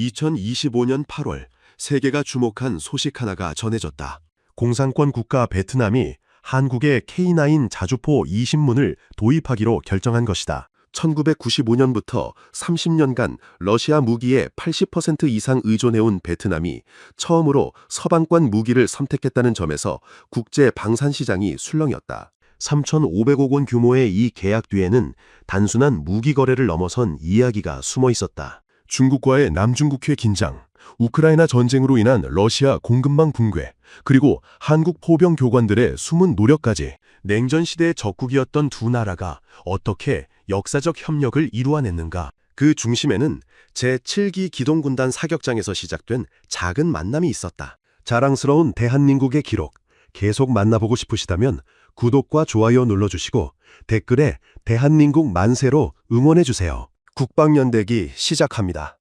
2025년 8월 세계가 주목한 소식 하나가 전해졌다. 공산권 국가 베트남이 한국의 K9 자주포 20문을 도입하기로 결정한 것이다. 1995년부터 30년간 러시아 무기에 80% 이상 의존해온 베트남이 처음으로 서방권 무기를 선택했다는 점에서 국제 방산 시장이 술렁였다. 3,500억 원 규모의 이 계약 뒤에는 단순한 무기 거래를 넘어선 이야기가 숨어 있었다. 중국과의 남중국해 긴장, 우크라이나 전쟁으로 인한 러시아 공급망 붕괴, 그리고 한국 포병 교관들의 숨은 노력까지 냉전 시대의 적국이었던 두 나라가 어떻게 역사적 협력을 이루어냈는가. 그 중심에는 제7기 기동군단 사격장에서 시작된 작은 만남이 있었다. 자랑스러운 대한민국의 기록, 계속 만나보고 싶으시다면 구독과 좋아요 눌러주시고 댓글에 대한민국 만세로 응원해주세요. 국방연대기 시작합니다.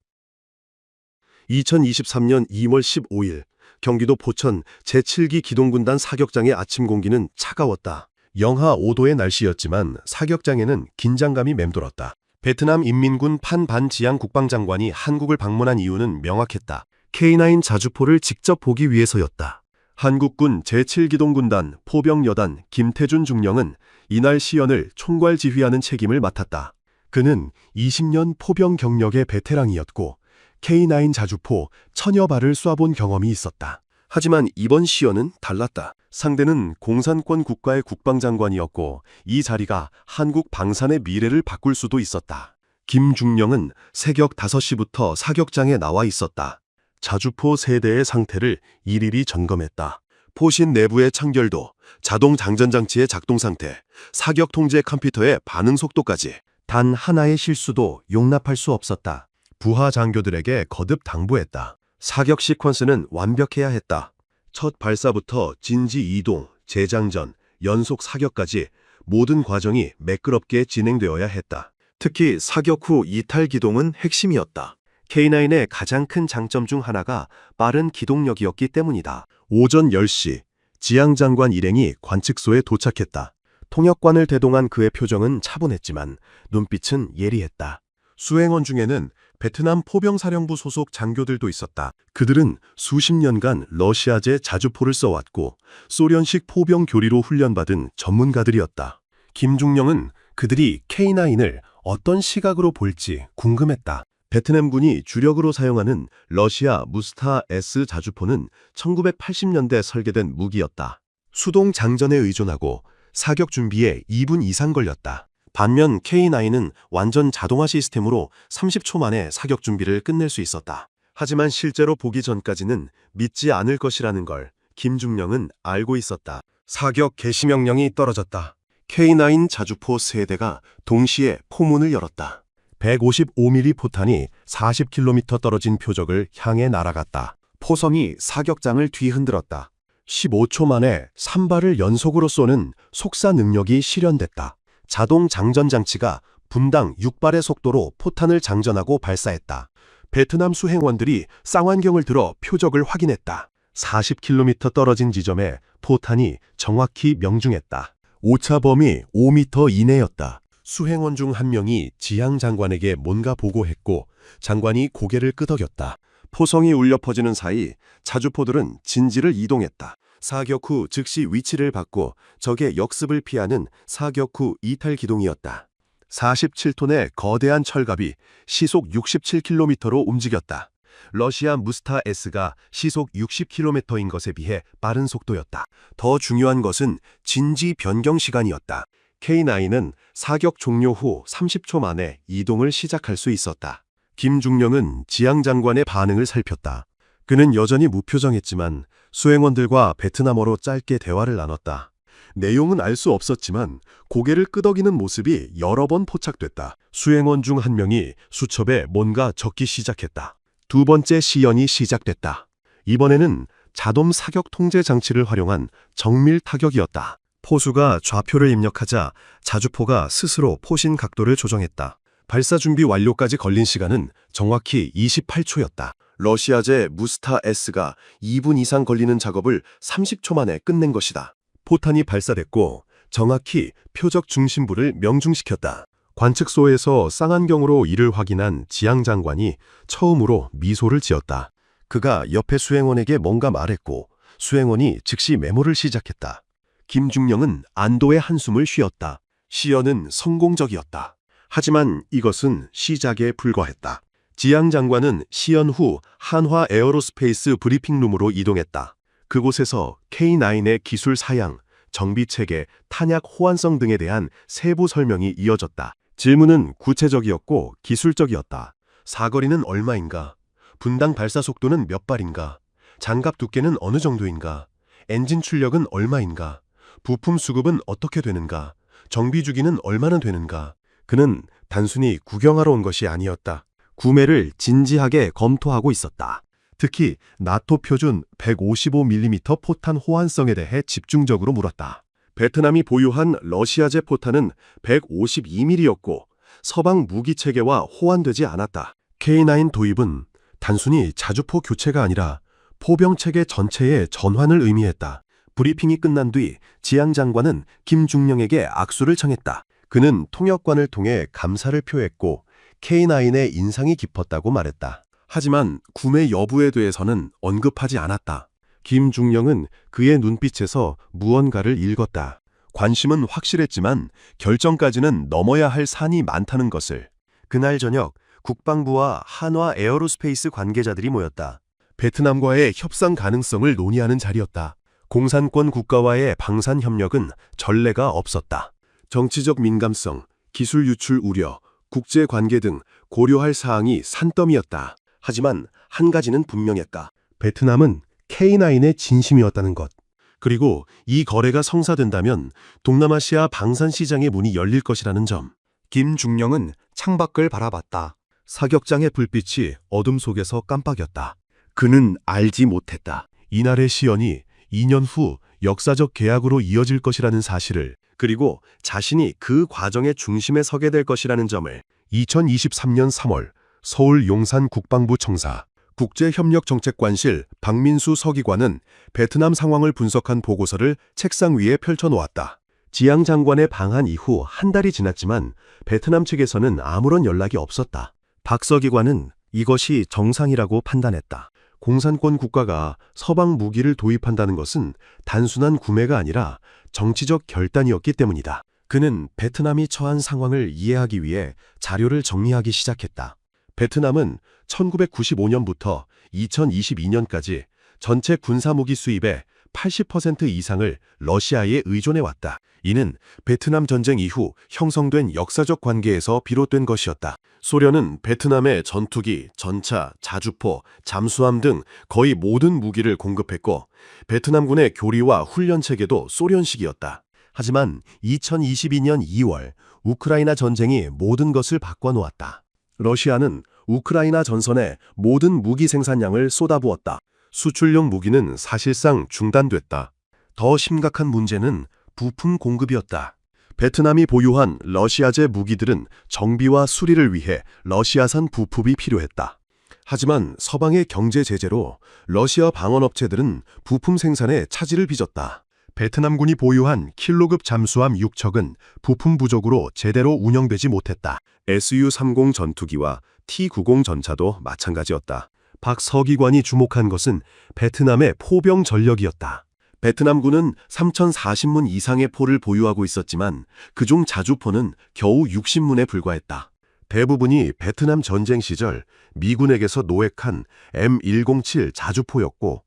2023년 2월 15일 경기도 포천 제7기 기동군단 사격장의 아침 공기는 차가웠다. 영하 5도의 날씨였지만 사격장에는 긴장감이 맴돌았다. 베트남 인민군 판 반 지ang 국방장관이 한국을 방문한 이유는 명확했다. K9 자주포를 직접 보기 위해서였다. 한국군 제7기동군단 포병여단 김태준 중령은 이날 시연을 총괄 지휘하는 책임을 맡았다. 그는 20년 포병 경력의 베테랑이었고 K9 자주포 1000여 발을 쏴본 경험이 있었다. 하지만 이번 시연은 달랐다. 상대는 공산권 국가의 국방장관이었고 이 자리가 한국 방산의 미래를 바꿀 수도 있었다. 김중령은 새벽 5시부터 사격장에 나와 있었다. 자주포 세대의 상태를 일일이 점검했다. 포신 내부의 청결도, 자동 장전장치의 작동 상태, 사격 통제 컴퓨터의 반응 속도까지 단 하나의 실수도 용납할 수 없었다. 부하 장교들에게 거듭 당부했다. 사격 시퀀스는 완벽해야 했다. 첫 발사부터 진지 이동, 재장전, 연속 사격까지 모든 과정이 매끄럽게 진행되어야 했다. 특히 사격 후 이탈 기동은 핵심이었다. K9의 가장 큰 장점 중 하나가 빠른 기동력이었기 때문이다. 오전 10시, 지ang 장관 일행이 관측소에 도착했다. 통역관을 대동한 그의 표정은 차분했지만 눈빛은 예리했다. 수행원 중에는 베트남 포병사령부 소속 장교들도 있었다. 그들은 수십 년간 러시아제 자주포를 써왔고 소련식 포병 교리로 훈련받은 전문가들이었다. 김중령은 그들이 K9을 어떤 시각으로 볼지 궁금했다. 베트남군이 주력으로 사용하는 러시아 무스타 S 자주포는 1980년대 설계된 무기였다. 수동 장전에 의존하고 사격 준비에 2분 이상 걸렸다. 반면 K9은 완전 자동화 시스템으로 30초 만에 사격 준비를 끝낼 수 있었다. 하지만 실제로 보기 전까지는 믿지 않을 것이라는 걸 김중령은 알고 있었다. 사격 개시 명령이 떨어졌다. K9 자주포 세대가 동시에 포문을 열었다. 155mm 포탄이 40km 떨어진 표적을 향해 날아갔다. 포성이 사격장을 뒤흔들었다. 15초 만에 3발을 연속으로 쏘는 속사 능력이 실현됐다. 자동 장전 장치가 분당 6발의 속도로 포탄을 장전하고 발사했다. 베트남 수행원들이 쌍안경을 들어 표적을 확인했다. 40km 떨어진 지점에 포탄이 정확히 명중했다. 오차 범위 5m 이내였다. 수행원 중 한 명이 지ang 장관에게 뭔가 보고했고 장관이 고개를 끄덕였다. 포성이 울려 퍼지는 사이 자주포들은 진지를 이동했다. 사격 후 즉시 위치를 바꿔 적의 역습을 피하는 사격 후 이탈 기동이었다. 47톤의 거대한 철갑이 시속 67km로 움직였다. 러시아 무스타 S가 시속 60km인 것에 비해 빠른 속도였다. 더 중요한 것은 진지 변경 시간이었다. K9은 사격 종료 후 30초 만에 이동을 시작할 수 있었다. 김중령은 지ang 장관의 반응을 살폈다. 그는 여전히 무표정했지만 수행원들과 베트남어로 짧게 대화를 나눴다. 내용은 알 수 없었지만 고개를 끄덕이는 모습이 여러 번 포착됐다. 수행원 중 한 명이 수첩에 뭔가 적기 시작했다. 두 번째 시연이 시작됐다. 이번에는 자동 사격 통제 장치를 활용한 정밀 타격이었다. 포수가 좌표를 입력하자 자주포가 스스로 포신 각도를 조정했다. 발사 준비 완료까지 걸린 시간은 정확히 28초였다. 러시아제 무스타 S가 2분 이상 걸리는 작업을 30초 만에 끝낸 것이다. 포탄이 발사됐고 정확히 표적 중심부를 명중시켰다. 관측소에서 쌍안경으로 이를 확인한 지양 장관이 처음으로 미소를 지었다. 그가 옆에 수행원에게 뭔가 말했고 수행원이 즉시 메모를 시작했다. 김중령은 안도의 한숨을 쉬었다. 시연은 성공적이었다. 하지만 이것은 시작에 불과했다. 지양 장관은 시연 후 한화 에어로스페이스 브리핑룸으로 이동했다. 그곳에서 K9의 기술 사양, 정비 체계, 탄약 호환성 등에 대한 세부 설명이 이어졌다. 질문은 구체적이었고 기술적이었다. 사거리는 얼마인가? 분당 발사 속도는 몇 발인가? 장갑 두께는 어느 정도인가? 엔진 출력은 얼마인가? 부품 수급은 어떻게 되는가? 정비 주기는 얼마나 되는가? 그는 단순히 구경하러 온 것이 아니었다. 구매를 진지하게 검토하고 있었다. 특히 나토 표준 155mm 포탄 호환성에 대해 집중적으로 물었다. 베트남이 보유한 러시아제 포탄은 152mm였고 서방 무기 체계와 호환되지 않았다. K9 도입은 단순히 자주포 교체가 아니라 포병 체계 전체의 전환을 의미했다. 브리핑이 끝난 뒤 지양 장관은 김중령에게 악수를 청했다. 그는 통역관을 통해 감사를 표했고 K9의 인상이 깊었다고 말했다. 하지만 구매 여부에 대해서는 언급하지 않았다. 김중령은 그의 눈빛에서 무언가를 읽었다. 관심은 확실했지만 결정까지는 넘어야 할 산이 많다는 것을. 그날 저녁 국방부와 한화 에어로스페이스 관계자들이 모였다. 베트남과의 협상 가능성을 논의하는 자리였다. 공산권 국가와의 방산 협력은 전례가 없었다. 정치적 민감성, 기술 유출 우려, 국제 관계 등 고려할 사항이 산더미였다. 하지만 한 가지는 분명했다. 베트남은 K9의 진심이었다는 것. 그리고 이 거래가 성사된다면 동남아시아 방산 시장의 문이 열릴 것이라는 점. 김중령은 창밖을 바라봤다. 사격장의 불빛이 어둠 속에서 깜빡였다. 그는 알지 못했다. 이날의 시연이 2년 후 역사적 계약으로 이어질 것이라는 사실을, 그리고 자신이 그 과정의 중심에 서게 될 것이라는 점을. 2023년 3월 서울 용산 국방부 청사 국제협력정책관실 박민수 서기관은 베트남 상황을 분석한 보고서를 책상 위에 펼쳐놓았다. 지양 장관의 방한 이후 한 달이 지났지만 베트남 측에서는 아무런 연락이 없었다. 박 서기관은 이것이 정상이라고 판단했다. 공산권 국가가 서방 무기를 도입한다는 것은 단순한 구매가 아니라 정치적 결단이었기 때문이다. 그는 베트남이 처한 상황을 이해하기 위해 자료를 정리하기 시작했다. 베트남은 1995년부터 2022년까지 전체 군사무기 수입의 80% 이상을 러시아에 의존해왔다. 이는 베트남 전쟁 이후 형성된 역사적 관계에서 비롯된 것이었다. 소련은 베트남에 전투기, 전차, 자주포, 잠수함 등 거의 모든 무기를 공급했고 베트남군의 교리와 훈련 체계도 소련식이었다. 하지만 2022년 2월 우크라이나 전쟁이 모든 것을 바꿔놓았다. 러시아는 우크라이나 전선에 모든 무기 생산량을 쏟아부었다. 수출용 무기는 사실상 중단됐다. 더 심각한 문제는 부품 공급이었다. 베트남이 보유한 러시아제 무기들은 정비와 수리를 위해 러시아산 부품이 필요했다. 하지만 서방의 경제 제재로 러시아 방언업체들은 부품 생산에 차질을 빚었다. 베트남군이 보유한 킬로급 잠수함 6척은 부품 부족으로 제대로 운영되지 못했다. Su-30 전투기와 T-90 전차도 마찬가지였다. 박 서기관이 주목한 것은 베트남의 포병 전력이었다. 베트남군은 3,040문 이상의 포를 보유하고 있었지만 그중 자주포는 겨우 60문에 불과했다. 대부분이 베트남 전쟁 시절 미군에게서 노획한 M107 자주포였고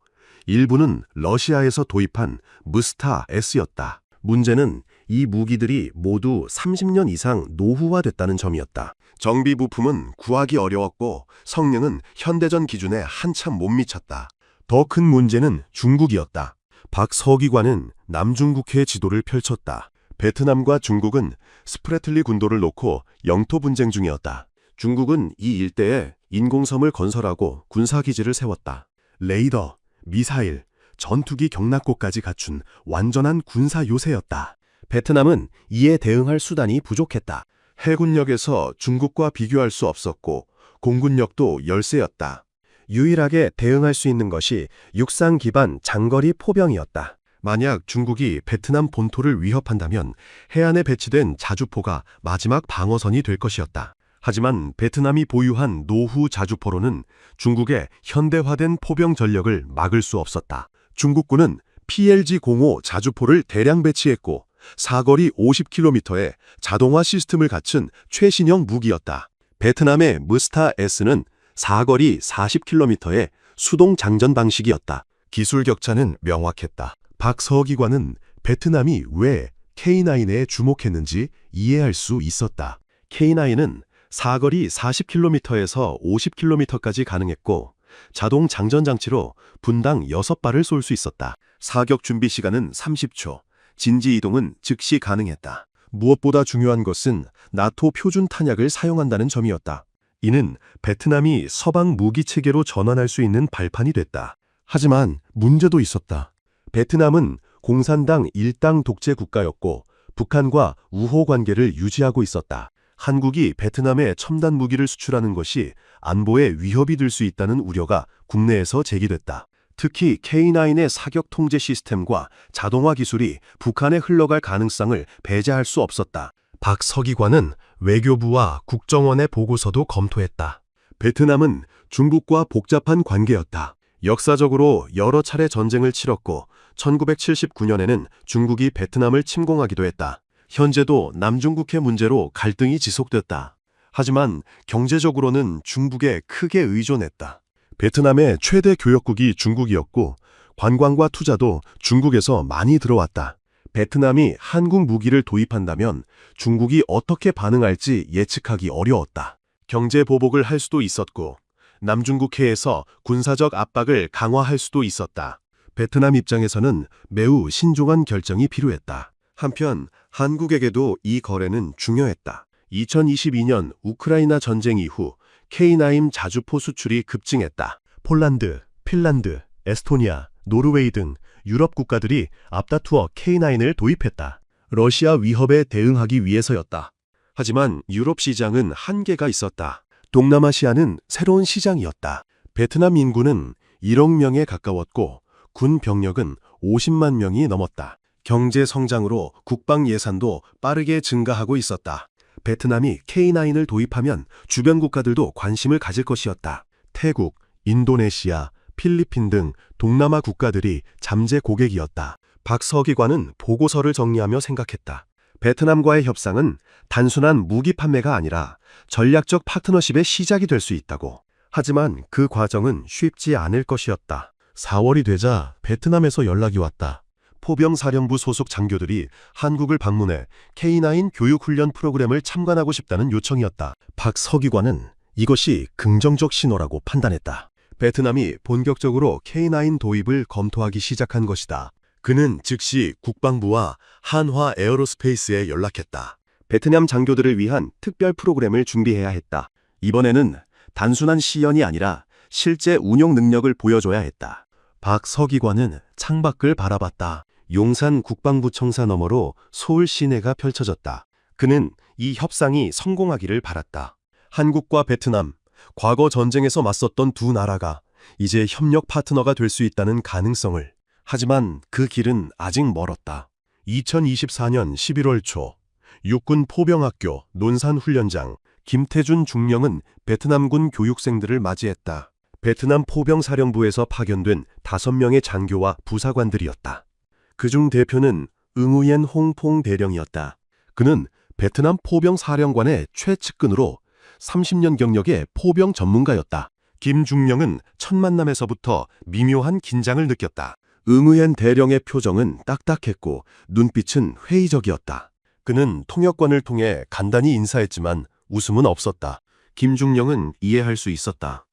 일부는 러시아에서 도입한 무스타 S였다. 문제는 이 무기들이 모두 30년 이상 노후화됐다는 점이었다. 정비 부품은 구하기 어려웠고 성능은 현대전 기준에 한참 못 미쳤다. 더 큰 문제는 중국이었다. 박 서기관은 남중국해 지도를 펼쳤다. 베트남과 중국은 스프래틀리 군도를 놓고 영토 분쟁 중이었다. 중국은 이 일대에 인공섬을 건설하고 군사기지를 세웠다. 레이더, 미사일, 전투기 경납고까지 갖춘 완전한 군사 요새였다. 베트남은 이에 대응할 수단이 부족했다. 해군력에서 중국과 비교할 수 없었고 공군력도 열세였다. 유일하게 대응할 수 있는 것이 육상 기반 장거리 포병이었다. 만약 중국이 베트남 본토를 위협한다면 해안에 배치된 자주포가 마지막 방어선이 될 것이었다. 하지만 베트남이 보유한 노후 자주포로는 중국의 현대화된 포병 전력을 막을 수 없었다. 중국군은 PLG-05 자주포를 대량 배치했고 사거리 50km의 자동화 시스템을 갖춘 최신형 무기였다. 베트남의 무스타-S는 사거리 40km의 수동 장전 방식이었다. 기술 격차는 명확했다. 박서기관은 베트남이 왜 K9에 주목했는지 이해할 수 있었다. K9은 사거리 40km에서 50km까지 가능했고 자동 장전 장치로 분당 6발을 쏠 수 있었다. 사격 준비 시간은 30초, 진지 이동은 즉시 가능했다. 무엇보다 중요한 것은 나토 표준 탄약을 사용한다는 점이었다. 이는 베트남이 서방 무기 체계로 전환할 수 있는 발판이 됐다. 하지만 문제도 있었다. 베트남은 공산당 일당 독재 국가였고 북한과 우호 관계를 유지하고 있었다. 한국이 베트남에 첨단 무기를 수출하는 것이 안보에 위협이 될 수 있다는 우려가 국내에서 제기됐다. 특히 K9의 사격 통제 시스템과 자동화 기술이 북한에 흘러갈 가능성을 배제할 수 없었다. 박 서기관은 외교부와 국정원의 보고서도 검토했다. 베트남은 중국과 복잡한 관계였다. 역사적으로 여러 차례 전쟁을 치렀고 1979년에는 중국이 베트남을 침공하기도 했다. 현재도 남중국해 문제로 갈등이 지속됐다. 하지만 경제적으로는 중국에 크게 의존했다. 베트남의 최대 교역국이 중국이었고 관광과 투자도 중국에서 많이 들어왔다. 베트남이 한국 무기를 도입한다면 중국이 어떻게 반응할지 예측하기 어려웠다. 경제 보복을 할 수도 있었고 남중국해에서 군사적 압박을 강화할 수도 있었다. 베트남 입장에서는 매우 신중한 결정이 필요했다. 한편 한국에게도 이 거래는 중요했다. 2022년 우크라이나 전쟁 이후 K9 자주포 수출이 급증했다. 폴란드, 핀란드, 에스토니아, 노르웨이 등 유럽 국가들이 앞다투어 K9을 도입했다. 러시아 위협에 대응하기 위해서였다. 하지만 유럽 시장은 한계가 있었다. 동남아시아는 새로운 시장이었다. 베트남 인구는 1억 명에 가까웠고 군 병력은 50만 명이 넘었다. 경제 성장으로 국방 예산도 빠르게 증가하고 있었다. 베트남이 K9을 도입하면 주변 국가들도 관심을 가질 것이었다. 태국, 인도네시아, 필리핀 등 동남아 국가들이 잠재 고객이었다. 박 서기관은 보고서를 정리하며 생각했다. 베트남과의 협상은 단순한 무기 판매가 아니라 전략적 파트너십의 시작이 될 수 있다고. 하지만 그 과정은 쉽지 않을 것이었다. 4월이 되자 베트남에서 연락이 왔다. 포병사령부 소속 장교들이 한국을 방문해 K9 교육훈련 프로그램을 참관하고 싶다는 요청이었다. 박 서기관은 이것이 긍정적 신호라고 판단했다. 베트남이 본격적으로 K9 도입을 검토하기 시작한 것이다. 그는 즉시 국방부와 한화 에어로스페이스에 연락했다. 베트남 장교들을 위한 특별 프로그램을 준비해야 했다. 이번에는 단순한 시연이 아니라 실제 운용 능력을 보여줘야 했다. 박 서기관은 창밖을 바라봤다. 용산 국방부청사 너머로 서울 시내가 펼쳐졌다. 그는 이 협상이 성공하기를 바랐다. 한국과 베트남, 과거 전쟁에서 맞섰던 두 나라가 이제 협력 파트너가 될 수 있다는 가능성을. 하지만 그 길은 아직 멀었다. 2024년 11월 초 육군 포병학교 논산훈련장 김태준 중령은 베트남군 교육생들을 맞이했다. 베트남 포병사령부에서 파견된 5명의 장교와 부사관들이었다. 그중 대표는 응우옌 홍퐁 대령이었다. 그는 베트남 포병사령관의 최측근으로 30년 경력의 포병 전문가였다. 김중령은 첫 만남에서부터 미묘한 긴장을 느꼈다. 응우옌 대령의 표정은 딱딱했고 눈빛은 회의적이었다. 그는 통역관을 통해 간단히 인사했지만 웃음은 없었다. 김중령은 이해할 수 있었다.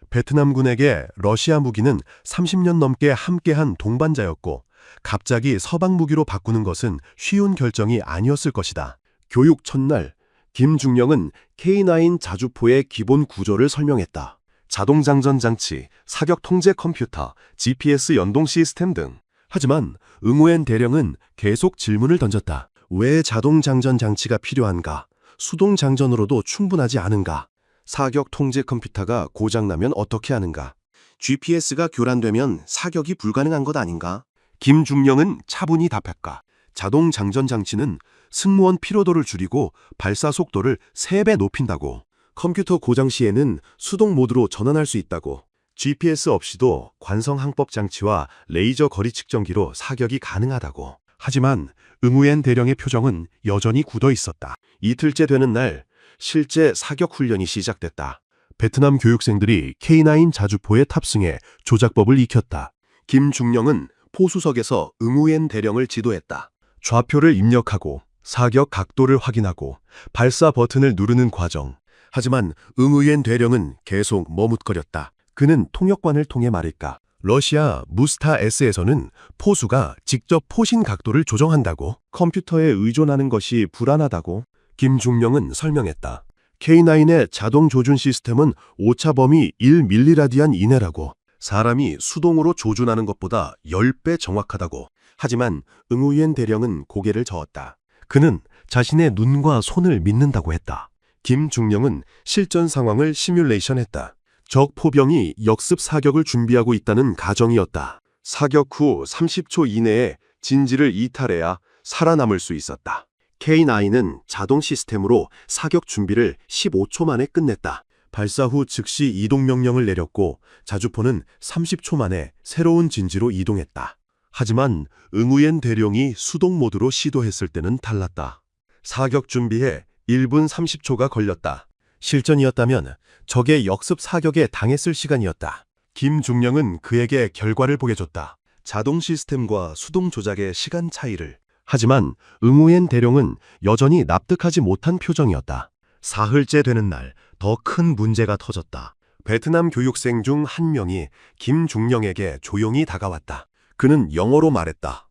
베트남군에게 러시아 무기는 30년 넘게 함께한 동반자였고 갑자기 서방 무기로 바꾸는 것은 쉬운 결정이 아니었을 것이다. 교육 첫날, 김중령은 K9 자주포의 기본 구조를 설명했다. 자동장전 장치, 사격 통제 컴퓨터, GPS 연동 시스템 등. 하지만 응우엔 대령은 계속 질문을 던졌다. 왜 자동장전 장치가 필요한가? 수동장전으로도 충분하지 않은가? 사격 통제 컴퓨터가 고장나면 어떻게 하는가? GPS가 교란되면 사격이 불가능한 것 아닌가? 김중령은 차분히 답했다. 자동 장전 장치는 승무원 피로도를 줄이고 발사 속도를 3배 높인다고. 컴퓨터 고장 시에는 수동 모드로 전환할 수 있다고. GPS 없이도 관성 항법 장치와 레이저 거리 측정기로 사격이 가능하다고. 하지만 응우엔 대령의 표정은 여전히 굳어 있었다. 이틀째 되는 날 실제 사격 훈련이 시작됐다. 베트남 교육생들이 K9 자주포에 탑승해 조작법을 익혔다. 김중령은 포수석에서 응우엔 대령을 지도했다. 좌표를 입력하고 사격 각도를 확인하고 발사 버튼을 누르는 과정. 하지만 응우엔 대령은 계속 머뭇거렸다. 그는 통역관을 통해 말했다. 러시아 무스타 S에서는 포수가 직접 포신 각도를 조정한다고. 컴퓨터에 의존하는 것이 불안하다고. 김중령은 설명했다. K9의 자동 조준 시스템은 오차 범위 1밀리라디안 이내라고. 사람이 수동으로 조준하는 것보다 10배 정확하다고. 하지만 응우엔 대령은 고개를 저었다. 그는 자신의 눈과 손을 믿는다고 했다. 김중령은 실전 상황을 시뮬레이션했다. 적 포병이 역습 사격을 준비하고 있다는 가정이었다. 사격 후 30초 이내에 진지를 이탈해야 살아남을 수 있었다. K9은 자동 시스템으로 사격 준비를 15초 만에 끝냈다. 발사 후 즉시 이동 명령을 내렸고 자주포는 30초 만에 새로운 진지로 이동했다. 하지만 응우엔 대령이 수동 모드로 시도했을 때는 달랐다. 사격 준비에 1분 30초가 걸렸다. 실전이었다면 적의 역습 사격에 당했을 시간이었다. 김중령은 그에게 결과를 보게 줬다. 자동 시스템과 수동 조작의 시간 차이를. 하지만 응우엔 대령은 여전히 납득하지 못한 표정이었다. 사흘째 되는 날 더 큰 문제가 터졌다. 베트남 교육생 중 한 명이 김중령에게 조용히 다가왔다. 그는 영어로 말했다.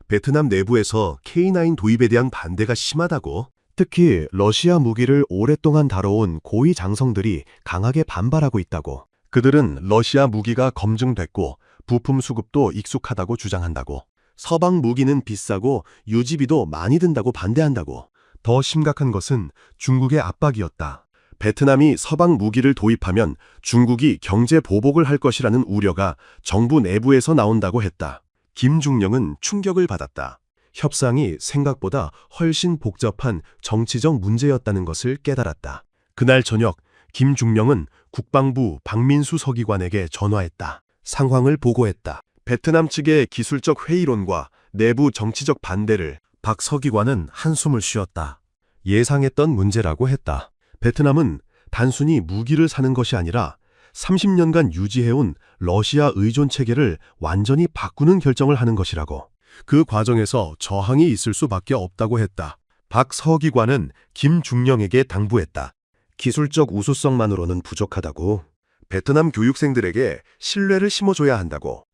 베트남 내부에서 K9 도입에 대한 반대가 심하다고. 특히 러시아 무기를 오랫동안 다뤄온 고위 장성들이 강하게 반발하고 있다고. 그들은 러시아 무기가 검증됐고 부품 수급도 익숙하다고 주장한다고. 서방 무기는 비싸고 유지비도 많이 든다고 반대한다고. 더 심각한 것은 중국의 압박이었다. 베트남이 서방 무기를 도입하면 중국이 경제 보복을 할 것이라는 우려가 정부 내부에서 나온다고 했다. 김중령은 충격을 받았다. 협상이 생각보다 훨씬 복잡한 정치적 문제였다는 것을 깨달았다. 그날 저녁 김중령은 국방부 박민수 서기관에게 전화했다. 상황을 보고했다. 베트남 측의 기술적 회의론과 내부 정치적 반대를. 박 서기관은 한숨을 쉬었다. 예상했던 문제라고 했다. 베트남은 단순히 무기를 사는 것이 아니라 30년간 유지해온 러시아 의존 체계를 완전히 바꾸는 결정을 하는 것이라고. 그 과정에서 저항이 있을 수밖에 없다고 했다. 박 서기관은 김중령에게 당부했다. 기술적 우수성만으로는 부족하다고. 베트남 교육생들에게 신뢰를 심어줘야 한다고.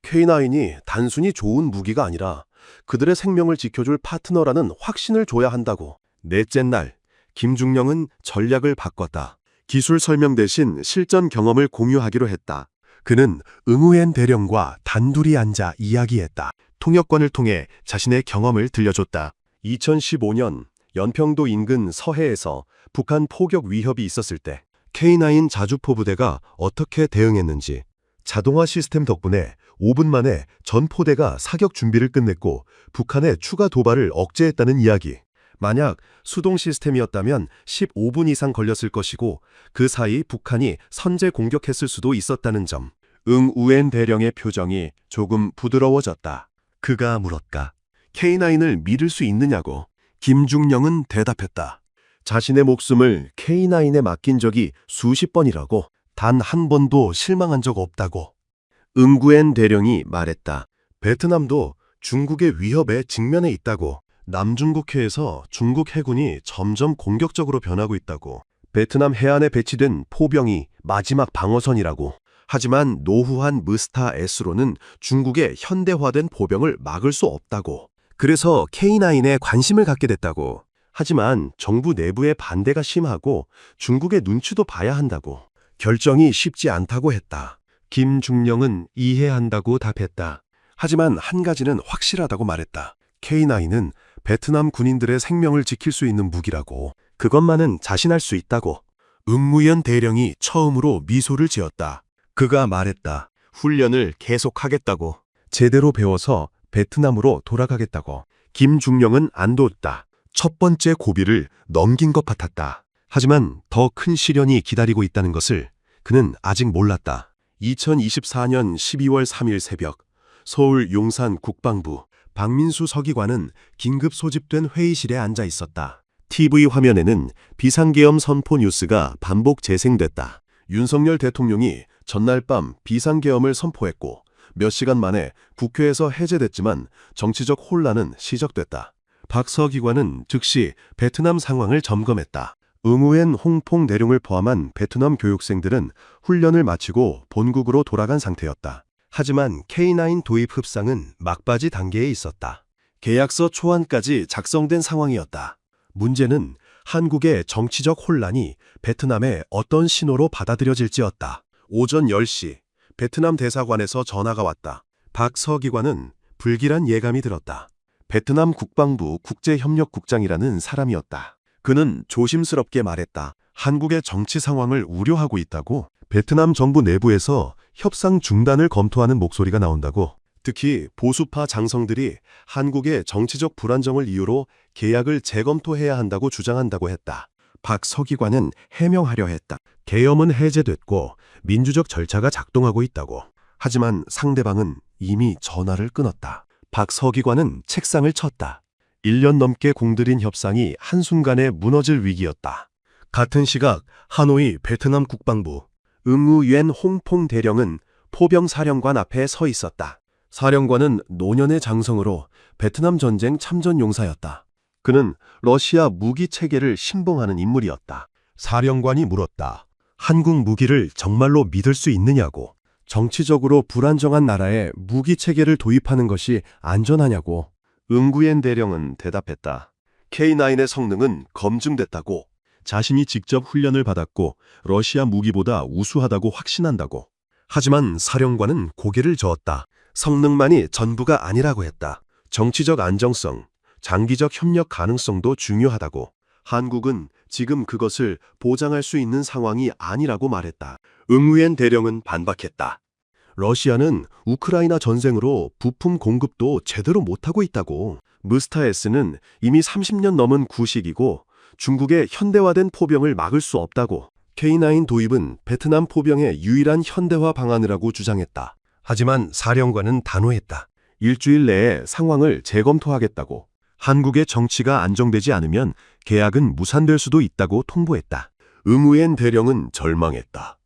K9이 단순히 좋은 무기가 아니라 그들의 생명을 지켜줄 파트너라는 확신을 줘야 한다고. 넷째 날, 김중령은 전략을 바꿨다. 기술 설명 대신 실전 경험을 공유하기로 했다. 그는 응우엔 대령과 단둘이 앉아 이야기했다. 통역관을 통해 자신의 경험을 들려줬다. 2015년 연평도 인근 서해에서 북한 포격 위협이 있었을 때 K9 자주포 부대가 어떻게 대응했는지. 자동화 시스템 덕분에 5분 만에 전 포대가 사격 준비를 끝냈고 북한의 추가 도발을 억제했다는 이야기. 만약 수동 시스템이었다면 15분 이상 걸렸을 것이고 그 사이 북한이 선제 공격했을 수도 있었다는 점. 응우엔 대령의 표정이 조금 부드러워졌다. 그가 물었다. K9을 믿을 수 있느냐고. 김중령은 대답했다. 자신의 목숨을 K9에 맡긴 적이 수십 번이라고. 단 한 번도 실망한 적 없다고. 응우엔 대령이 말했다. 베트남도 중국의 위협에 직면해 있다고. 남중국해에서 중국 해군이 점점 공격적으로 변하고 있다고. 베트남 해안에 배치된 포병이 마지막 방어선이라고. 하지만 노후한 무스타 S로는 중국의 현대화된 포병을 막을 수 없다고. 그래서 K9에 관심을 갖게 됐다고. 하지만 정부 내부의 반대가 심하고 중국의 눈치도 봐야 한다고. 결정이 쉽지 않다고 했다. 김중령은 이해한다고 답했다. 하지만 한 가지는 확실하다고 말했다. K9은 베트남 군인들의 생명을 지킬 수 있는 무기라고. 그것만은 자신할 수 있다고. 응우엔 대령이 처음으로 미소를 지었다. 그가 말했다. 훈련을 계속하겠다고. 제대로 배워서 베트남으로 돌아가겠다고. 김중령은 안도했다. 첫 번째 고비를 넘긴 것 같았다. 하지만 더 큰 시련이 기다리고 있다는 것을 그는 아직 몰랐다. 2024년 12월 3일 새벽, 서울 용산 국방부 박민수 서기관은 긴급 소집된 회의실에 앉아 있었다. TV 화면에는 비상계엄 선포 뉴스가 반복 재생됐다. 윤석열 대통령이 전날 밤 비상계엄을 선포했고 몇 시간 만에 국회에서 해제됐지만 정치적 혼란은 시작됐다. 박 서기관은 즉시 베트남 상황을 점검했다. 응우엔 홍퐁 내룡을 포함한 베트남 교육생들은 훈련을 마치고 본국으로 돌아간 상태였다. 하지만 K9 도입 협상은 막바지 단계에 있었다. 계약서 초안까지 작성된 상황이었다. 문제는 한국의 정치적 혼란이 베트남에 어떤 신호로 받아들여질지였다. 오전 10시 베트남 대사관에서 전화가 왔다. 박 서기관은 불길한 예감이 들었다. 베트남 국방부 국제협력국장이라는 사람이었다. 그는 조심스럽게 말했다. 한국의 정치 상황을 우려하고 있다고. 베트남 정부 내부에서 협상 중단을 검토하는 목소리가 나온다고. 특히 보수파 장성들이 한국의 정치적 불안정을 이유로 계약을 재검토해야 한다고 주장한다고 했다. 박 서기관은 해명하려 했다. 계엄은 해제됐고 민주적 절차가 작동하고 있다고. 하지만 상대방은 이미 전화를 끊었다. 박 서기관은 책상을 쳤다. 1년 넘게 공들인 협상이 한순간에 무너질 위기였다. 같은 시각 하노이 베트남 국방부 응우옌 홍퐁 대령은 포병 사령관 앞에 서 있었다. 사령관은 노년의 장성으로 베트남 전쟁 참전 용사였다. 그는 러시아 무기 체계를 신봉하는 인물이었다. 사령관이 물었다. 한국 무기를 정말로 믿을 수 있느냐고. 정치적으로 불안정한 나라에 무기 체계를 도입하는 것이 안전하냐고. 응구옌 대령은 대답했다. K9의 성능은 검증됐다고. 자신이 직접 훈련을 받았고 러시아 무기보다 우수하다고 확신한다고. 하지만 사령관은 고개를 저었다. 성능만이 전부가 아니라고 했다. 정치적 안정성, 장기적 협력 가능성도 중요하다고. 한국은 지금 그것을 보장할 수 있는 상황이 아니라고 말했다. 응우옌 대령은 반박했다. 러시아는 우크라이나 전쟁으로 부품 공급도 제대로 못하고 있다고. 무스타S는 이미 30년 넘은 구식이고 중국의 현대화된 포병을 막을 수 없다고. K9 도입은 베트남 포병의 유일한 현대화 방안이라고 주장했다. 하지만 사령관은 단호했다. 일주일 내에 상황을 재검토하겠다고. 한국의 정치가 안정되지 않으면 계약은 무산될 수도 있다고 통보했다. 응우옌 대령은 절망했다.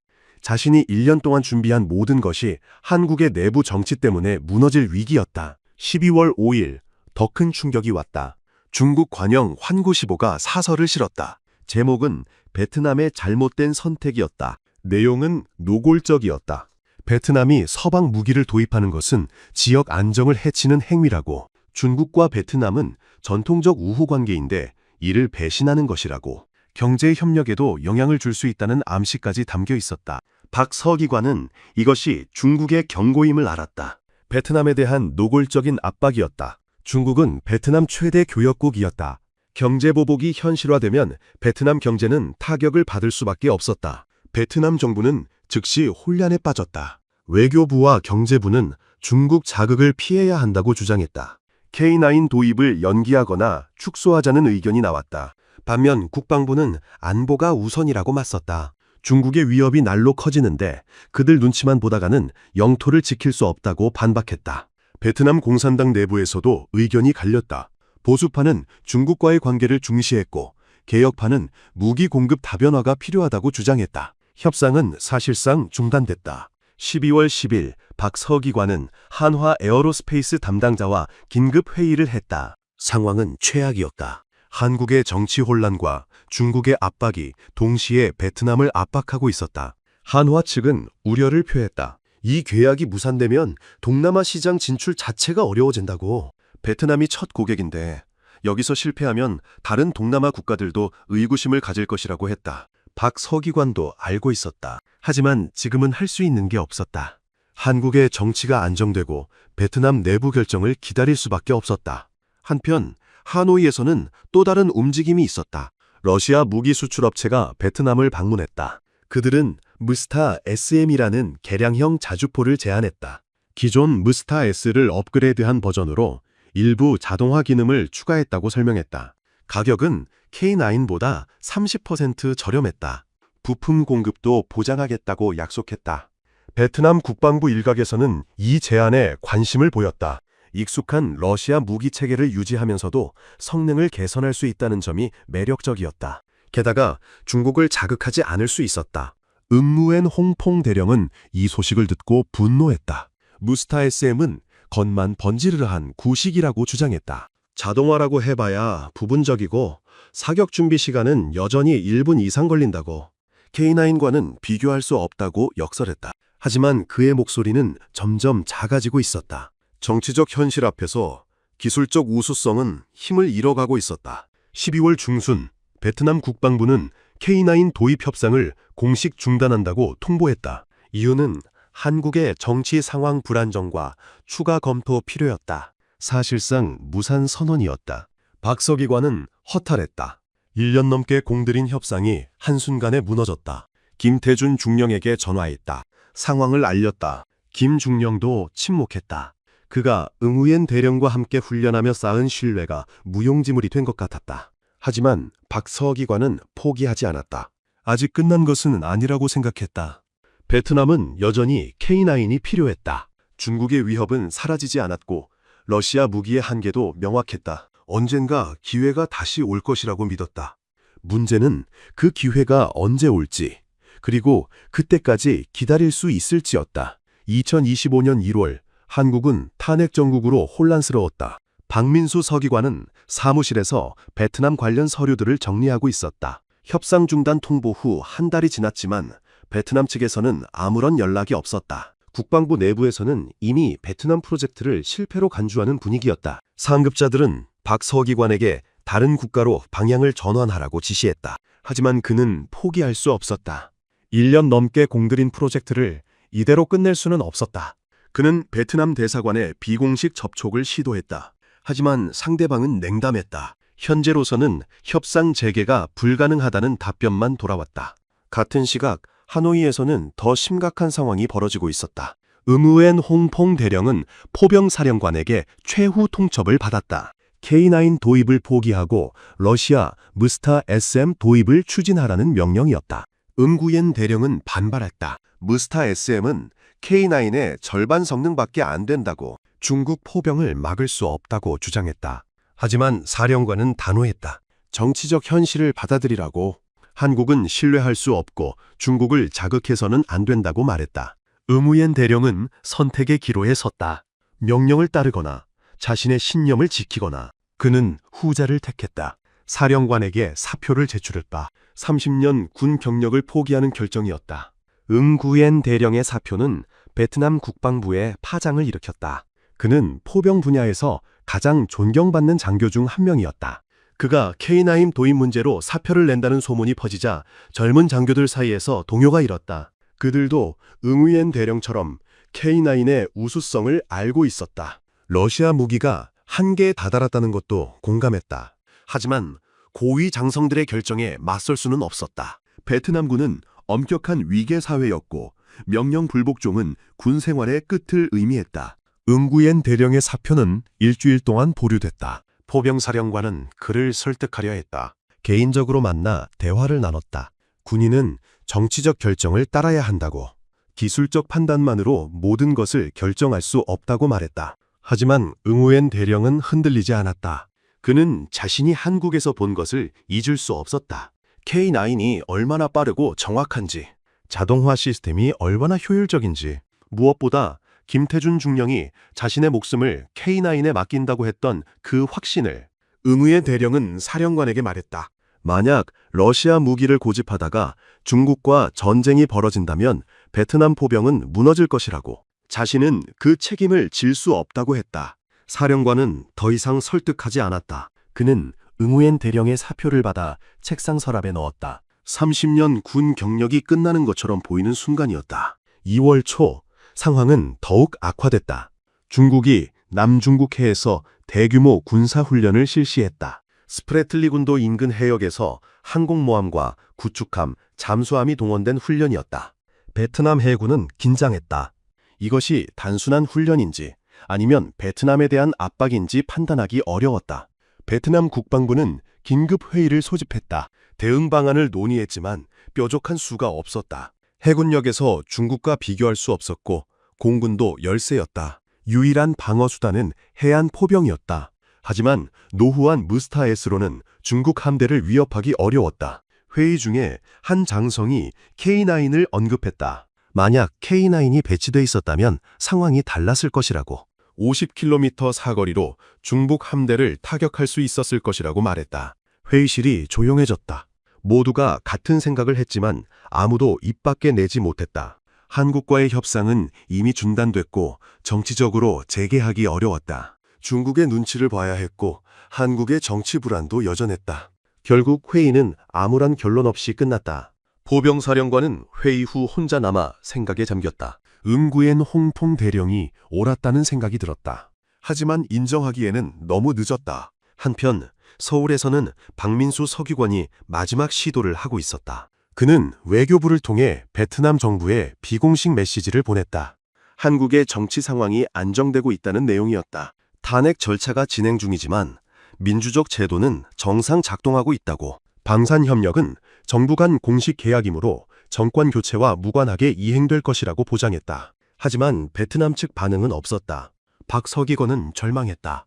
자신이 1년 동안 준비한 모든 것이 한국의 내부 정치 때문에 무너질 위기였다. 12월 5일 더 큰 충격이 왔다. 중국 관영 환구시보가 사설을 실었다. 제목은 베트남의 잘못된 선택이었다. 내용은 노골적이었다. 베트남이 서방 무기를 도입하는 것은 지역 안정을 해치는 행위라고. 중국과 베트남은 전통적 우호 관계인데 이를 배신하는 것이라고. 경제 협력에도 영향을 줄 수 있다는 암시까지 담겨 있었다. 박 서기관은 이것이 중국의 경고임을 알았다. 베트남에 대한 노골적인 압박이었다. 중국은 베트남 최대 교역국이었다. 경제 보복이 현실화되면 베트남 경제는 타격을 받을 수밖에 없었다. 베트남 정부는 즉시 혼란에 빠졌다. 외교부와 경제부는 중국 자극을 피해야 한다고 주장했다. K9 도입을 연기하거나 축소하자는 의견이 나왔다. 반면 국방부는 안보가 우선이라고 맞섰다. 중국의 위협이 날로 커지는데 그들 눈치만 보다가는 영토를 지킬 수 없다고 반박했다. 베트남 공산당 내부에서도 의견이 갈렸다. 보수파는 중국과의 관계를 중시했고 개혁파는 무기 공급 다변화가 필요하다고 주장했다. 협상은 사실상 중단됐다. 12월 10일 박 서기관은 한화 에어로스페이스 담당자와 긴급 회의를 했다. 상황은 최악이었다. 한국의 정치 혼란과 중국의 압박이 동시에 베트남을 압박하고 있었다. 한화 측은 우려를 표했다. 이 계약이 무산되면 동남아 시장 진출 자체가 어려워진다고. 베트남이 첫 고객인데 여기서 실패하면 다른 동남아 국가들도 의구심을 가질 것이라고 했다. 박 서기관도 알고 있었다. 하지만 지금은 할 수 있는 게 없었다. 한국의 정치가 안정되고 베트남 내부 결정을 기다릴 수밖에 없었다. 한편 하노이에서는 또 다른 움직임이 있었다. 러시아 무기 수출업체가 베트남을 방문했다. 그들은 무스타 SM이라는 개량형 자주포를 제안했다. 기존 무스타 S를 업그레이드한 버전으로 일부 자동화 기능을 추가했다고 설명했다. 가격은 K9보다 30% 저렴했다. 부품 공급도 보장하겠다고 약속했다. 베트남 국방부 일각에서는 이 제안에 관심을 보였다. 익숙한 러시아 무기 체계를 유지하면서도 성능을 개선할 수 있다는 점이 매력적이었다. 게다가 중국을 자극하지 않을 수 있었다. 응무엔 홍퐁 대령은 이 소식을 듣고 분노했다. 무스타 SM은 겉만 번지르르한 구식이라고 주장했다. 자동화라고 해봐야 부분적이고 사격 준비 시간은 여전히 1분 이상 걸린다고. K9과는 비교할 수 없다고 역설했다. 하지만 그의 목소리는 점점 작아지고 있었다. 정치적 현실 앞에서 기술적 우수성은 힘을 잃어가고 있었다. 12월 중순 베트남 국방부는 K9 도입 협상을 공식 중단한다고 통보했다. 이유는 한국의 정치 상황 불안정과 추가 검토 필요였다. 사실상 무산 선언이었다. 박서기관은 허탈했다. 1년 넘게 공들인 협상이 한순간에 무너졌다. 김태준 중령에게 전화했다. 상황을 알렸다. 김중령도 침묵했다. 그가 응우옌 대령과 함께 훈련하며 쌓은 신뢰가 무용지물이 된 것 같았다. 하지만 박서기관은 포기하지 않았다. 아직 끝난 것은 아니라고 생각했다. 베트남은 여전히 K9이 필요했다. 중국의 위협은 사라지지 않았고 러시아 무기의 한계도 명확했다. 언젠가 기회가 다시 올 것이라고 믿었다. 문제는 그 기회가 언제 올지, 그리고 그때까지 기다릴 수 있을지였다. 2025년 1월 한국은 탄핵 정국으로 혼란스러웠다. 박민수 서기관은 사무실에서 베트남 관련 서류들을 정리하고 있었다. 협상 중단 통보 후 한 달이 지났지만 베트남 측에서는 아무런 연락이 없었다. 국방부 내부에서는 이미 베트남 프로젝트를 실패로 간주하는 분위기였다. 상급자들은 박 서기관에게 다른 국가로 방향을 전환하라고 지시했다. 하지만 그는 포기할 수 없었다. 1년 넘게 공들인 프로젝트를 이대로 끝낼 수는 없었다. 그는 베트남 대사관에 비공식 접촉을 시도했다. 하지만 상대방은 냉담했다. 현재로서는 협상 재개가 불가능하다는 답변만 돌아왔다. 같은 시각 하노이에서는 더 심각한 상황이 벌어지고 있었다. 응우엔 홍퐁 대령은 포병사령관에게 최후 통첩을 받았다. K9 도입을 포기하고 러시아 무스타 SM 도입을 추진하라는 명령이었다. 응구옌 대령은 반발했다. 무스타 SM은 K9의 절반 성능밖에 안 된다고, 중국 포병을 막을 수 없다고 주장했다. 하지만 사령관은 단호했다. 정치적 현실을 받아들이라고. 한국은 신뢰할 수 없고 중국을 자극해서는 안 된다고 말했다. 응우옌 대령은 선택의 기로에 섰다. 명령을 따르거나 자신의 신념을 지키거나. 그는 후자를 택했다. 사령관에게 사표를 제출했다. 30년 군 경력을 포기하는 결정이었다. 응구옌 대령의 사표는 베트남 국방부에 파장을 일으켰다. 그는 포병 분야에서 가장 존경받는 장교 중 한 명이었다. 그가 K9 도입 문제로 사표를 낸다는 소문이 퍼지자 젊은 장교들 사이에서 동요가 일었다. 그들도 응우옌 대령처럼 K9의 우수성을 알고 있었다. 러시아 무기가 한계에 다다랐다는 것도 공감했다. 하지만 고위 장성들의 결정에 맞설 수는 없었다. 베트남군은 엄격한 위계 사회였고 명령 불복종은 군 생활의 끝을 의미했다. 응구옌 대령의 사표는 일주일 동안 보류됐다. 포병사령관은 그를 설득하려 했다. 개인적으로 만나 대화를 나눴다. 군인은 정치적 결정을 따라야 한다고, 기술적 판단만으로 모든 것을 결정할 수 없다고 말했다. 하지만 응우옌 대령은 흔들리지 않았다. 그는 자신이 한국에서 본 것을 잊을 수 없었다. K9이 얼마나 빠르고 정확한지, 자동화 시스템이 얼마나 효율적인지, 무엇보다 김태준 중령이 자신의 목숨을 K9에 맡긴다고 했던 그 확신을. 응우의 대령은 사령관에게 말했다. 만약 러시아 무기를 고집하다가 중국과 전쟁이 벌어진다면 베트남 포병은 무너질 것이라고. 자신은 그 책임을 질 수 없다고 했다. 사령관은 더 이상 설득하지 않았다. 그는 응우엔 대령의 사표를 받아 책상 서랍에 넣었다. 30년 군 경력이 끝나는 것처럼 보이는 순간이었다. 2월 초 상황은 더욱 악화됐다. 중국이 남중국 해에서 대규모 군사훈련을 실시했다. 스프레틀리 군도 인근 해역에서 항공모함과 구축함, 잠수함이 동원된 훈련이었다. 베트남 해군은 긴장했다. 이것이 단순한 훈련인지 아니면 베트남에 대한 압박인지 판단하기 어려웠다. 베트남 국방부는 긴급 회의를 소집했다. 대응 방안을 논의했지만 뾰족한 수가 없었다. 해군력에서 중국과 비교할 수 없었고 공군도 열세였다. 유일한 방어 수단은 해안 포병이었다. 하지만 노후한 무스타S로는 중국 함대를 위협하기 어려웠다. 회의 중에 한 장성이 K9을 언급했다. 만약 K9이 배치돼 있었다면 상황이 달랐을 것이라고. 50km 사거리로 중북 함대를 타격할 수 있었을 것이라고 말했다. 회의실이 조용해졌다. 모두가 같은 생각을 했지만 아무도 입 밖에 내지 못했다. 한국과의 협상은 이미 중단됐고 정치적으로 재개하기 어려웠다. 중국의 눈치를 봐야 했고 한국의 정치 불안도 여전했다. 결국 회의는 아무런 결론 없이 끝났다. 포병사령관은 회의 후 혼자 남아 생각에 잠겼다. 응구엔 홍콩 대령이 옳았다는 생각이 들었다. 하지만 인정하기에는 너무 늦었다. 한편 서울에서는 박민수 서기관이 마지막 시도를 하고 있었다. 그는 외교부를 통해 베트남 정부에 비공식 메시지를 보냈다. 한국의 정치 상황이 안정되고 있다는 내용이었다. 탄핵 절차가 진행 중이지만 민주적 제도는 정상 작동하고 있다고. 방산협력은 정부 간 공식 계약이므로 정권 교체와 무관하게 이행될 것이라고 보장했다. 하지만 베트남 측 반응은 없었다. 박 서기관은 절망했다.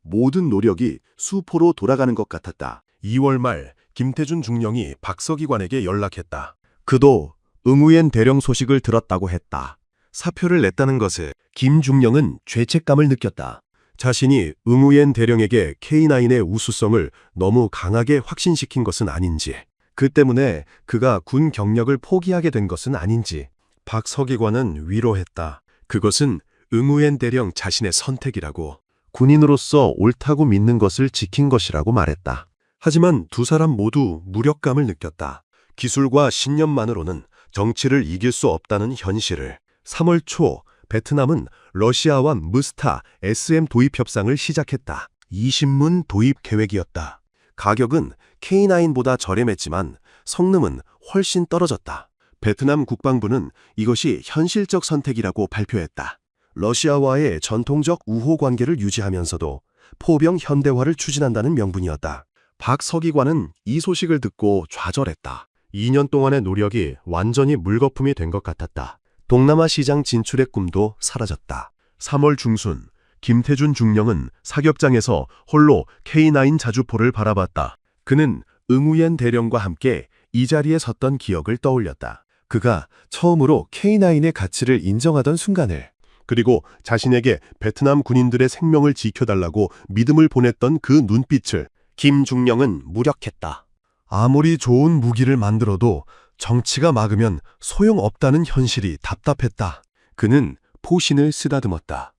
모든 노력이 수포로 돌아가는 것 같았다. 2월 말 김태준 중령이 박 서기관에게 연락했다. 그도 응우엔 대령 소식을 들었다고 했다. 사표를 냈다는 것에 김 중령은 죄책감을 느꼈다. 자신이 응우엔 대령에게 K9의 우수성을 너무 강하게 확신시킨 것은 아닌지, 그 때문에 그가 군 경력을 포기하게 된 것은 아닌지. 박 서기관은 위로했다. 그것은 응우엔 대령 자신의 선택이라고. 군인으로서 옳다고 믿는 것을 지킨 것이라고 말했다. 하지만 두 사람 모두 무력감을 느꼈다. 기술과 신념만으로는 정치를 이길 수 없다는 현실을. 3월 초 베트남은 러시아와 무스타 SM 도입 협상을 시작했다. 20문 도입 계획이었다. 가격은 K9보다 저렴했지만 성능은 훨씬 떨어졌다. 베트남 국방부는 이것이 현실적 선택이라고 발표했다. 러시아와의 전통적 우호 관계를 유지하면서도 포병 현대화를 추진한다는 명분이었다. 박 서기관은 이 소식을 듣고 좌절했다. 2년 동안의 노력이 완전히 물거품이 된 것 같았다. 동남아 시장 진출의 꿈도 사라졌다. 3월 중순 김태준 중령은 사격장에서 홀로 K9 자주포를 바라봤다. 그는 응우옌 대령과 함께 이 자리에 섰던 기억을 떠올렸다. 그가 처음으로 K9의 가치를 인정하던 순간을, 그리고 자신에게 베트남 군인들의 생명을 지켜달라고 믿음을 보냈던 그 눈빛을. 김 중령은 무력했다. 아무리 좋은 무기를 만들어도 정치가 막으면 소용없다는 현실이 답답했다. 그는 포신을 쓰다듬었다.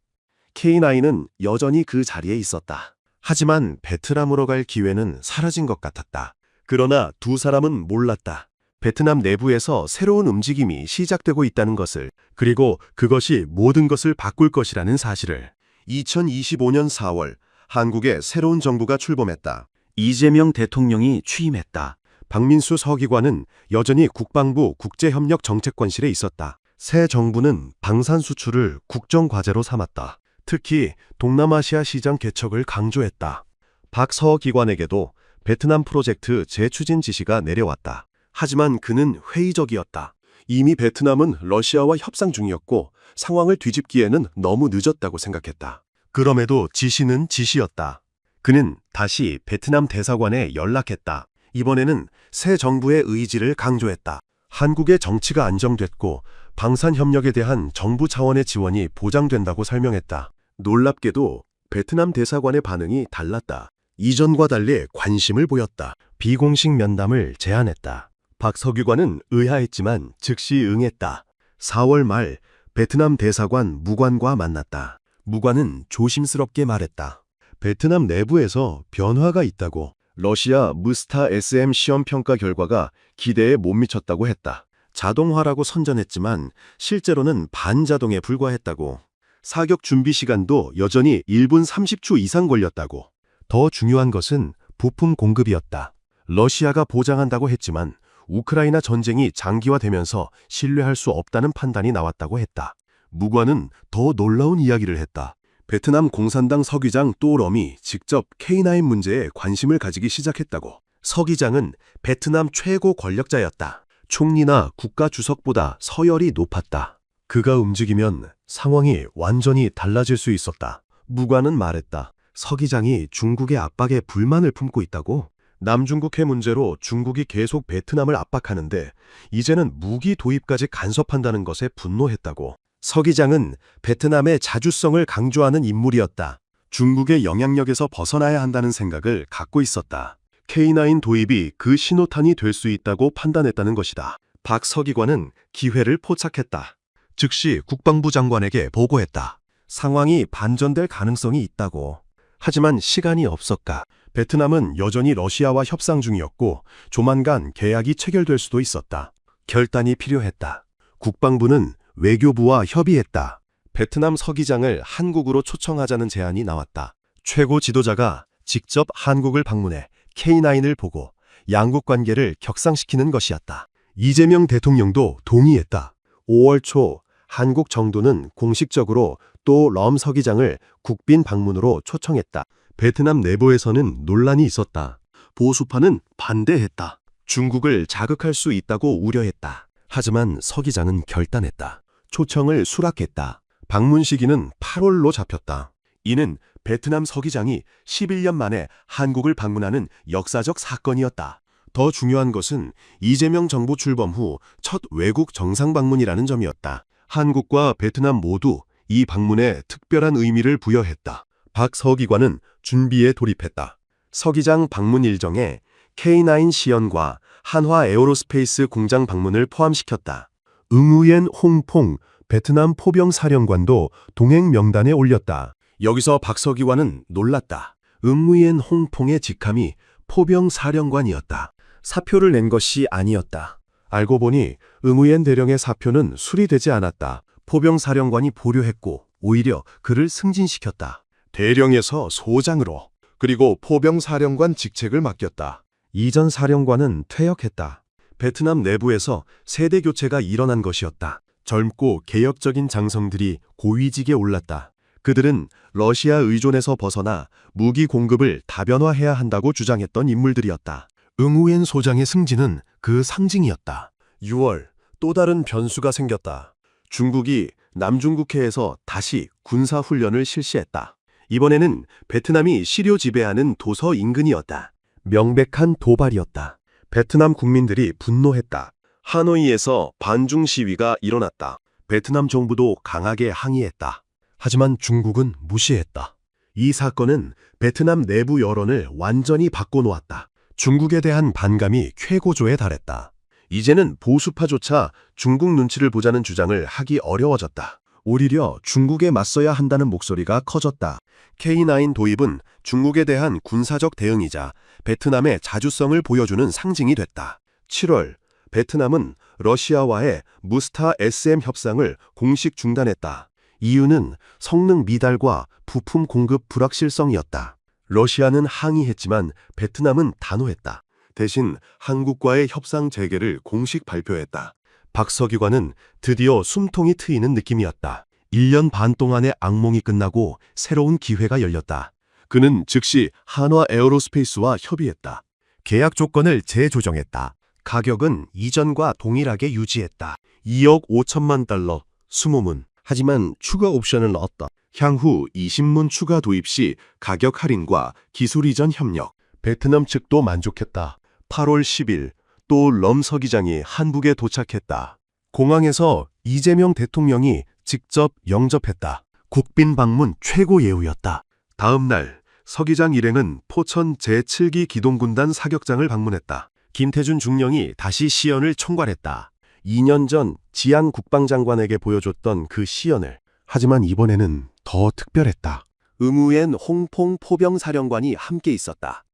K9은 여전히 그 자리에 있었다. 하지만 베트남으로 갈 기회는 사라진 것 같았다. 그러나 두 사람은 몰랐다. 베트남 내부에서 새로운 움직임이 시작되고 있다는 것을, 그리고 그것이 모든 것을 바꿀 것이라는 사실을. 2025년 4월 한국에 새로운 정부가 출범했다. 이재명 대통령이 취임했다. 박민수 서기관은 여전히 국방부 국제협력정책관실에 있었다. 새 정부는 방산 수출을 국정과제로 삼았다. 특히 동남아시아 시장 개척을 강조했다. 박 서기관에게도 베트남 프로젝트 재추진 지시가 내려왔다. 하지만 그는 회의적이었다. 이미 베트남은 러시아와 협상 중이었고 상황을 뒤집기에는 너무 늦었다고 생각했다. 그럼에도 지시는 지시였다. 그는 다시 베트남 대사관에 연락했다. 이번에는 새 정부의 의지를 강조했다. 한국의 정치가 안정됐고 방산협력에 대한 정부 차원의 지원이 보장된다고 설명했다. 놀랍게도 베트남 대사관의 반응이 달랐다. 이전과 달리 관심을 보였다. 비공식 면담을 제안했다. 박 서기관은 의아했지만 즉시 응했다. 4월 말 베트남 대사관 무관과 만났다. 무관은 조심스럽게 말했다. 베트남 내부에서 변화가 있다고. 러시아 무스타 SM 시험 평가 결과가 기대에 못 미쳤다고 했다. 자동화라고 선전했지만 실제로는 반자동에 불과했다고. 사격 준비 시간도 여전히 1분 30초 이상 걸렸다고. 더 중요한 것은 부품 공급이었다. 러시아가 보장한다고 했지만 우크라이나 전쟁이 장기화되면서 신뢰할 수 없다는 판단이 나왔다고 했다. 무관은 더 놀라운 이야기를 했다. 베트남 공산당 서기장 또 럼이 직접 K9 문제에 관심을 가지기 시작했다고. 서기장은 베트남 최고 권력자였다. 총리나 국가주석보다 서열이 높았다. 그가 움직이면 상황이 완전히 달라질 수 있었다. 무관은 말했다. 서기장이 중국의 압박에 불만을 품고 있다고? 남중국해 문제로 중국이 계속 베트남을 압박하는데 이제는 무기 도입까지 간섭한다는 것에 분노했다고. 서기장은 베트남의 자주성을 강조하는 인물이었다. 중국의 영향력에서 벗어나야 한다는 생각을 갖고 있었다. K9 도입이 그 신호탄이 될 수 있다고 판단했다는 것이다. 박 서기관은 기회를 포착했다. 즉시 국방부 장관에게 보고했다. 상황이 반전될 가능성이 있다고. 하지만 시간이 없었다. 베트남은 여전히 러시아와 협상 중이었고 조만간 계약이 체결될 수도 있었다. 결단이 필요했다. 국방부는 외교부와 협의했다. 베트남 서기장을 한국으로 초청하자는 제안이 나왔다. 최고 지도자가 직접 한국을 방문해 K9을 보고 양국 관계를 격상시키는 것이었다. 이재명 대통령도 동의했다. 5월 초 한국 정부는 공식적으로 또 럼 서기장을 국빈 방문으로 초청했다. 베트남 내부에서는 논란이 있었다. 보수파는 반대했다. 중국을 자극할 수 있다고 우려했다. 하지만 서기장은 결단했다. 초청을 수락했다. 방문 시기는 8월로 잡혔다. 이는 베트남 서기장이 11년 만에 한국을 방문하는 역사적 사건이었다. 더 중요한 것은 이재명 정부 출범 후 첫 외국 정상 방문이라는 점이었다. 한국과 베트남 모두 이 방문에 특별한 의미를 부여했다. 박 서기관은 준비에 돌입했다. 서기장 방문 일정에 K9 시연과 한화 에어로스페이스 공장 방문을 포함시켰다. 응우옌 홍퐁 베트남 포병 사령관도 동행 명단에 올렸다. 여기서 박 서기관은 놀랐다. 응우옌 홍퐁의 직함이 포병 사령관이었다. 사표를 낸 것이 아니었다. 알고 보니 응우옌 대령의 사표는 수리되지 않았다. 포병 사령관이 보류했고 오히려 그를 승진시켰다. 대령에서 소장으로. 그리고 포병 사령관 직책을 맡겼다. 이전 사령관은 퇴역했다. 베트남 내부에서 세대 교체가 일어난 것이었다. 젊고 개혁적인 장성들이 고위직에 올랐다. 그들은 러시아 의존에서 벗어나 무기 공급을 다변화해야 한다고 주장했던 인물들이었다. 응우옌 소장의 승진은 그 상징이었다. 6월 또 다른 변수가 생겼다. 중국이 남중국해에서 다시 군사훈련을 실시했다. 이번에는 베트남이 시료 지배하는 도서 인근이었다. 명백한 도발이었다. 베트남 국민들이 분노했다. 하노이에서 반중 시위가 일어났다. 베트남 정부도 강하게 항의했다. 하지만 중국은 무시했다. 이 사건은 베트남 내부 여론을 완전히 바꿔놓았다. 중국에 대한 반감이 최고조에 달했다. 이제는 보수파조차 중국 눈치를 보자는 주장을 하기 어려워졌다. 오히려 중국에 맞서야 한다는 목소리가 커졌다. K9 도입은 중국에 대한 군사적 대응이자 베트남의 자주성을 보여주는 상징이 됐다. 7월, 베트남은 러시아와의 무스타 SM 협상을 공식 중단했다. 이유는 성능 미달과 부품 공급 불확실성이었다. 러시아는 항의했지만 베트남은 단호했다. 대신 한국과의 협상 재개를 공식 발표했다. 박 서기관은 드디어 숨통이 트이는 느낌이었다. 1년 반 동안의 악몽이 끝나고 새로운 기회가 열렸다. 그는 즉시 한화 에어로스페이스와 협의했다. 계약 조건을 재조정했다. 가격은 이전과 동일하게 유지했다. 2억 5천만 달러, 20문. 하지만 추가 옵션을 넣었다. 향후 20문 추가 도입 시 가격 할인과 기술 이전 협력. 베트남 측도 만족했다. 8월 10일 또 럼 서기장이 한국에 도착했다. 공항에서 이재명 대통령이 직접 영접했다. 국빈 방문 최고 예우였다. 다음 날 서기장 일행은 포천 제7기 기동군단 사격장을 방문했다. 김태준 중령이 다시 시연을 총괄했다. 2년 전 지안 국방장관에게 보여줬던 그 시연을. 하지만 이번에는 더 특별했다. 응우옌 홍퐁 포병사령관이 함께 있었다.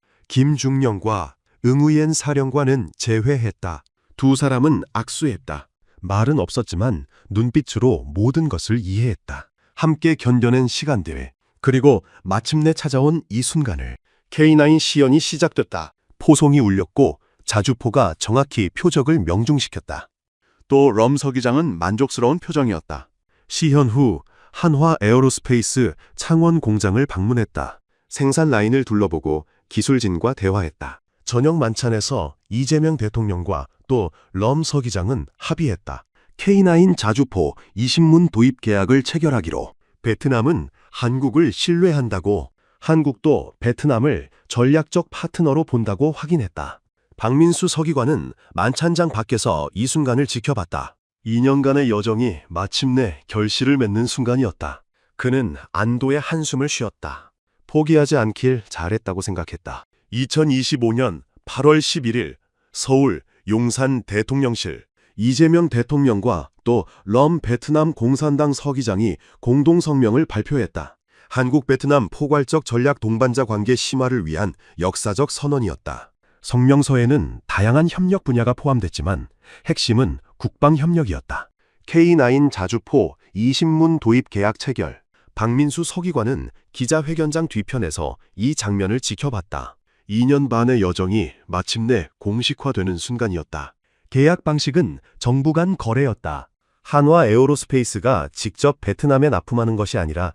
김중령과 응우옌 사령관은 제회했다. 두 사람은 악수했다. 말은 없었지만 눈빛으로 모든 것을 이해했다. 함께 견뎌낸 시간들. 그리고 마침내 찾아온 이 순간을. K9 시연이 시작됐다. 포송이 울렸고 자주포가 정확히 표적을 명중시켰다. 또 럼 서기장은 만족스러운 표정이었다. 시현 후 한화 에어로스페이스 창원 공장을 방문했다. 생산 라인을 둘러보고 기술진과 대화했다. 저녁 만찬에서 이재명 대통령과 또 럼 서기장은 합의했다. K9 자주포 20문 도입 계약을 체결하기로. 베트남은 한국을 신뢰한다고, 한국도 베트남을 전략적 파트너로 본다고 확인했다. 박민수 서기관은 만찬장 밖에서 이 순간을 지켜봤다. 2년간의 여정이 마침내 결실을 맺는 순간이었다. 그는 안도의 한숨을 쉬었다. 포기하지 않길 잘했다고 생각했다. 2025년 8월 11일 서울 용산 대통령실. 이재명 대통령과 또 럼 베트남 공산당 서기장이 공동 성명을 발표했다. 한국 베트남 포괄적 전략 동반자 관계 심화를 위한 역사적 선언이었다. 성명서에는 다양한 협력 분야가 포함됐지만 핵심은 국방 협력이었다. K9 자주포 20문 도입 계약 체결. 박민수 서기관은 기자회견장 뒤편에서 이 장면을 지켜봤다. 2년 반의 여정이 마침내 공식화되는 순간이었다. 계약 방식은 정부 간 거래였다. 한화 에어로스페이스가 직접 베트남에 납품하는 것이 아니라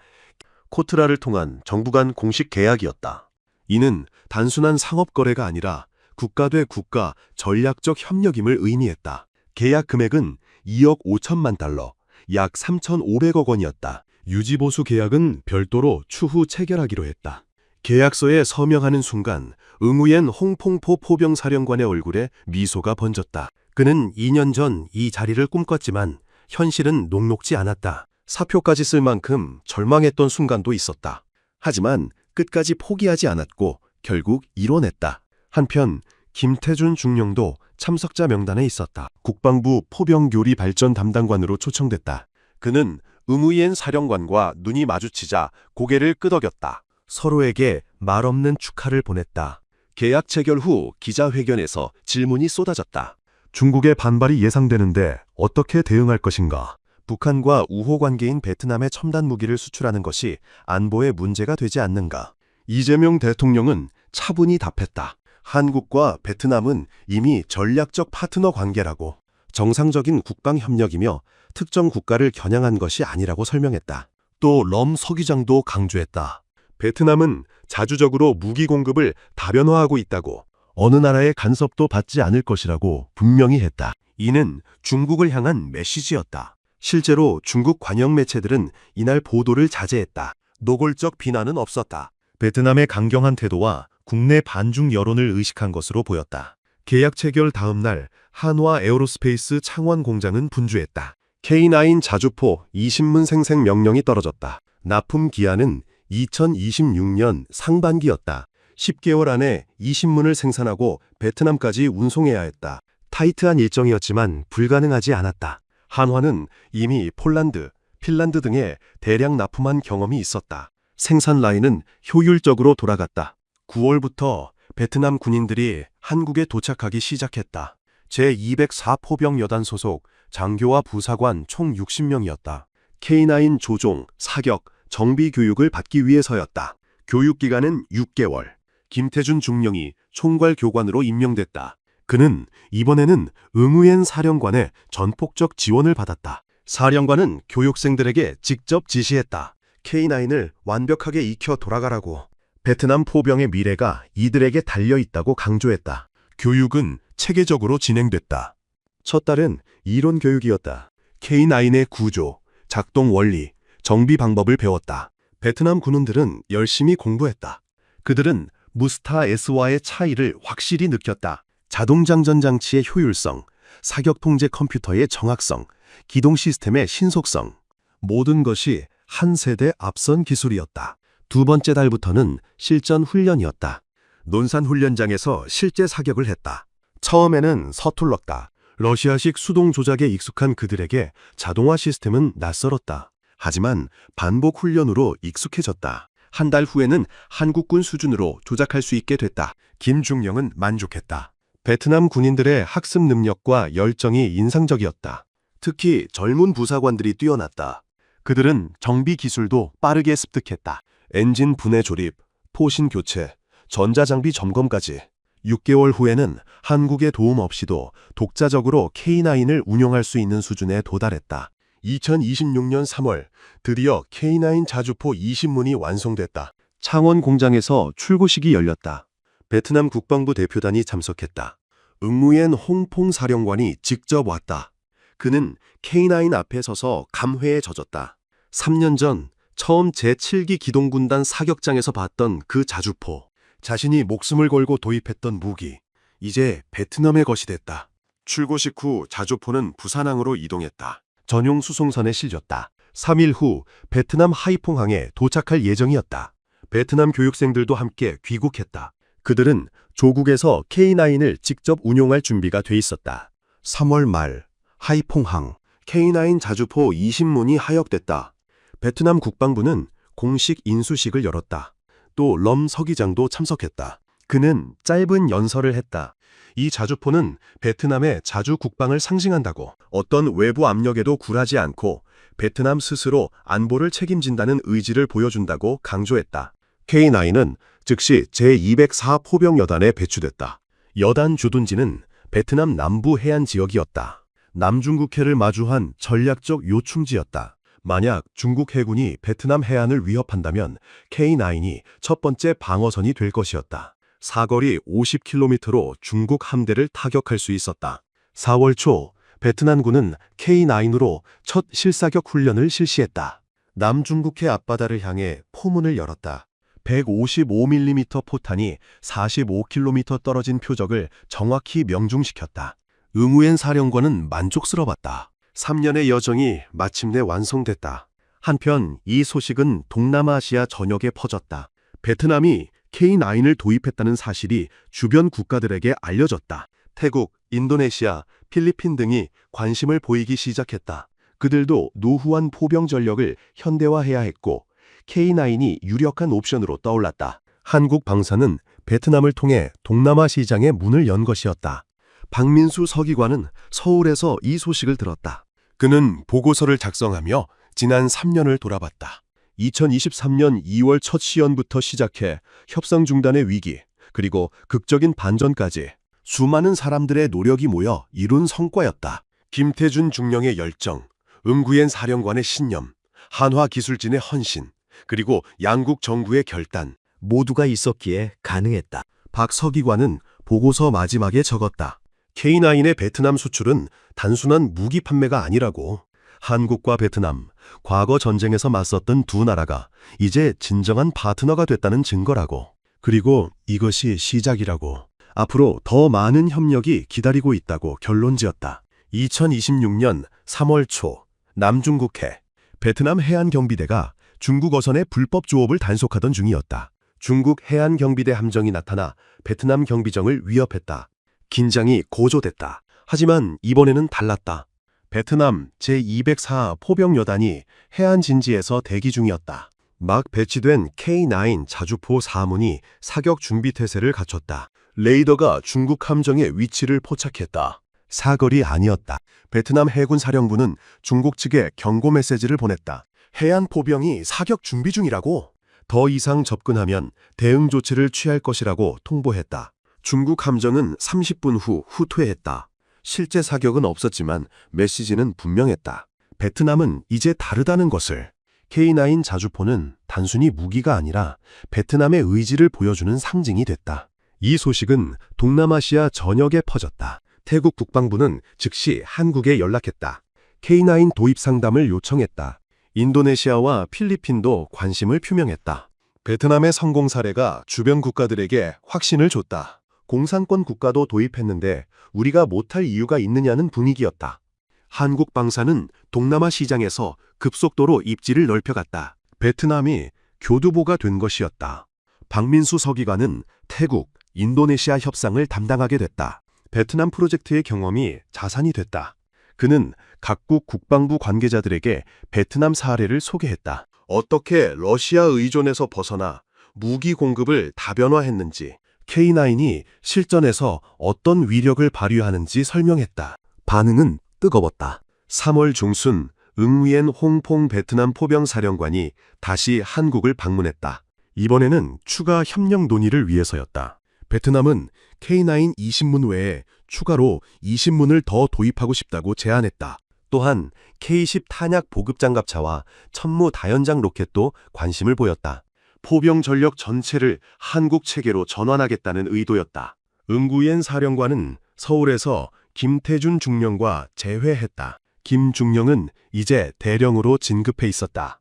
코트라를 통한 정부 간 공식 계약이었다. 이는 단순한 상업 거래가 아니라 국가 대 국가 전략적 협력임을 의미했다. 계약 금액은 2억 5천만 달러, 약 3,500억 원이었다. 유지보수 계약은 별도로 추후 체결하기로 했다. 계약서에 서명하는 순간 응우옌 홍퐁포 포병사령관의 얼굴에 미소가 번졌다. 그는 2년 전 이 자리를 꿈꿨지만 현실은 녹록지 않았다. 사표까지 쓸 만큼 절망했던 순간도 있었다. 하지만 끝까지 포기하지 않았고 결국 이뤄냈다. 한편 김태준 중령도 참석자 명단에 있었다. 국방부 포병교리 발전 담당관으로 초청됐다. 그는 응우옌 사령관과 눈이 마주치자 고개를 끄덕였다. 서로에게 말없는 축하를 보냈다. 계약 체결 후 기자회견에서 질문이 쏟아졌다. 중국의 반발이 예상되는데 어떻게 대응할 것인가? 북한과 우호 관계인 베트남에 첨단 무기를 수출하는 것이 안보에 문제가 되지 않는가? 이재명 대통령은 차분히 답했다. 한국과 베트남은 이미 전략적 파트너 관계라고, 정상적인 국방 협력이며 특정 국가를 겨냥한 것이 아니라고 설명했다. 또 럼 서기장도 강조했다. 베트남은 자주적으로 무기 공급을 다변화하고 있다고, 어느 나라의 간섭도 받지 않을 것이라고 분명히 했다. 이는 중국을 향한 메시지였다. 실제로 중국 관영 매체들은 이날 보도를 자제했다. 노골적 비난은 없었다. 베트남의 강경한 태도와 국내 반중 여론을 의식한 것으로 보였다. 계약 체결 다음 날 한화 에어로스페이스 창원 공장은 분주했다. K9 자주포 20문 생생 명령이 떨어졌다. 납품 기한은 2026년 상반기였다. 10개월 안에 20문을 생산하고 베트남까지 운송해야 했다. 타이트한 일정이었지만 불가능하지 않았다. 한화는 이미 폴란드, 핀란드 등에 대량 납품한 경험이 있었다. 생산 라인은 효율적으로 돌아갔다. 9월부터 베트남 군인들이 한국에 도착하기 시작했다. 제204 포병여단 소속 장교와 부사관 총 60명이었다. K9 조종, 사격, 정비 교육을 받기 위해서였다. 교육 기간은 6개월. 김태준 중령이 총괄 교관으로 임명됐다. 그는 이번에는 응우옌 사령관의 전폭적 지원을 받았다. 사령관은 교육생들에게 직접 지시했다. K9을 완벽하게 익혀 돌아가라고. 베트남 포병의 미래가 이들에게 달려있다고 강조했다. 교육은 체계적으로 진행됐다. 첫 달은 이론 교육이었다. K9의 구조, 작동 원리, 정비 방법을 배웠다. 베트남 군인들은 열심히 공부했다. 그들은 무스타 S와의 차이를 확실히 느꼈다. 자동장전 장치의 효율성, 사격 통제 컴퓨터의 정확성, 기동 시스템의 신속성, 모든 것이 한 세대 앞선 기술이었다. 두 번째 달부터는 실전 훈련이었다. 논산 훈련장에서 실제 사격을 했다. 처음에는 서툴렀다. 러시아식 수동 조작에 익숙한 그들에게 자동화 시스템은 낯설었다. 하지만 반복 훈련으로 익숙해졌다. 한 달 후에는 한국군 수준으로 조작할 수 있게 됐다. 김중령은 만족했다. 베트남 군인들의 학습 능력과 열정이 인상적이었다. 특히 젊은 부사관들이 뛰어났다. 그들은 정비 기술도 빠르게 습득했다. 엔진 분해 조립, 포신 교체, 전자장비 점검까지. 6개월 후에는 한국의 도움 없이도 독자적으로 K9을 운용할 수 있는 수준에 도달했다. 2026년 3월 드디어 K9 자주포 20문이 완성됐다. 창원 공장에서 출고식이 열렸다. 베트남 국방부 대표단이 참석했다. 응무옌 홍퐁 사령관이 직접 왔다. 그는 K9 앞에 서서 감회에 젖었다. 3년 전 처음 제7기 기동군단 사격장에서 봤던 그 자주포. 자신이 목숨을 걸고 도입했던 무기. 이제 베트남의 것이 됐다. 출고식 후 자주포는 부산항으로 이동했다. 전용 수송선에 실렸다. 3일 후 베트남 하이퐁항에 도착할 예정이었다. 베트남 교육생들도 함께 귀국했다. 그들은 조국에서 K9을 직접 운용할 준비가 돼 있었다. 3월 말 하이퐁항 K9 자주포 20문이 하역됐다. 베트남 국방부는 공식 인수식을 열었다. 또 럼 서기장도 참석했다. 그는 짧은 연설을 했다. 이 자주포는 베트남의 자주 국방을 상징한다고, 어떤 외부 압력에도 굴하지 않고 베트남 스스로 안보를 책임진다는 의지를 보여준다고 강조했다. K9은 즉시 제204 포병여단에 배치됐다. 여단 주둔지는 베트남 남부 해안 지역이었다. 남중국해를 마주한 전략적 요충지였다. 만약 중국 해군이 베트남 해안을 위협한다면 K9이 첫 번째 방어선이 될 것이었다. 사거리 50km로 중국 함대를 타격할 수 있었다. 4월 초 베트남군은 K9으로 첫 실사격 훈련을 실시했다. 남중국해 앞바다를 향해 포문을 열었다. 155mm 포탄이 45km 떨어진 표적을 정확히 명중시켰다. 응우엔 사령관은 만족스러웠다. 3년의 여정이 마침내 완성됐다. 한편 이 소식은 동남아시아 전역에 퍼졌다. 베트남이 K9을 도입했다는 사실이 주변 국가들에게 알려졌다. 태국, 인도네시아, 필리핀 등이 관심을 보이기 시작했다. 그들도 노후한 포병 전력을 현대화해야 했고 K9이 유력한 옵션으로 떠올랐다. 한국 방사는 베트남을 통해 동남아 시장의 문을 연 것이었다. 박민수 서기관은 서울에서 이 소식을 들었다. 그는 보고서를 작성하며 지난 3년을 돌아봤다. 2023년 2월 첫 시연부터 시작해 협상 중단의 위기, 그리고 극적인 반전까지 수많은 사람들의 노력이 모여 이룬 성과였다. 김태준 중령의 열정, 응구옌 사령관의 신념, 한화 기술진의 헌신, 그리고 양국 정부의 결단, 모두가 있었기에 가능했다. 박 서기관은 보고서 마지막에 적었다. K9의 베트남 수출은 단순한 무기 판매가 아니라고. 한국과 베트남, 과거 전쟁에서 맞섰던 두 나라가 이제 진정한 파트너가 됐다는 증거라고. 그리고 이것이 시작이라고. 앞으로 더 많은 협력이 기다리고 있다고 결론지었다. 2026년 3월 초 남중국해 베트남 해안경비대가 중국 어선의 불법 조업을 단속하던 중이었다. 중국 해안경비대 함정이 나타나 베트남 경비정을 위협했다. 긴장이 고조됐다. 하지만 이번에는 달랐다. 베트남 제204 포병여단이 해안 진지에서 대기 중이었다. 막 배치된 K9 자주포 4문이 사격 준비 태세를 갖췄다. 레이더가 중국 함정의 위치를 포착했다. 사거리 아니었다. 베트남 해군 사령부는 중국 측에 경고 메시지를 보냈다. 해안 포병이 사격 준비 중이라고. 더 이상 접근하면 대응 조치를 취할 것이라고 통보했다. 중국 함정은 30분 후 후퇴했다. 실제 사격은 없었지만 메시지는 분명했다. 베트남은 이제 다르다는 것을. K9 자주포는 단순히 무기가 아니라 베트남의 의지를 보여주는 상징이 됐다. 이 소식은 동남아시아 전역에 퍼졌다. 태국 국방부는 즉시 한국에 연락했다. K9 도입 상담을 요청했다. 인도네시아와 필리핀도 관심을 표명했다. 베트남의 성공 사례가 주변 국가들에게 확신을 줬다. 공산권 국가도 도입했는데 우리가 못할 이유가 있느냐는 분위기였다. 한국 방사는 동남아 시장에서 급속도로 입지를 넓혀갔다. 베트남이 교두보가 된 것이었다. 박민수 서기관은 태국, 인도네시아 협상을 담당하게 됐다. 베트남 프로젝트의 경험이 자산이 됐다. 그는 각국 국방부 관계자들에게 베트남 사례를 소개했다. 어떻게 러시아 의존에서 벗어나 무기 공급을 다변화했는지, K9이 실전에서 어떤 위력을 발휘하는지 설명했다. 반응은 뜨거웠다. 3월 중순 응위엔 홍퐁 베트남 포병 사령관이 다시 한국을 방문했다. 이번에는 추가 협력 논의를 위해서였다. 베트남은 K9 20문 외에 추가로 20문을 더 도입하고 싶다고 제안했다. 또한 K-10 탄약 보급 장갑차와 천무 다연장 로켓도 관심을 보였다. 포병 전력 전체를 한국 체계로 전환하겠다는 의도였다. 응구옌 사령관은 서울에서 김태준 중령과 재회했다. 김 중령은 이제 대령으로 진급해 있었다.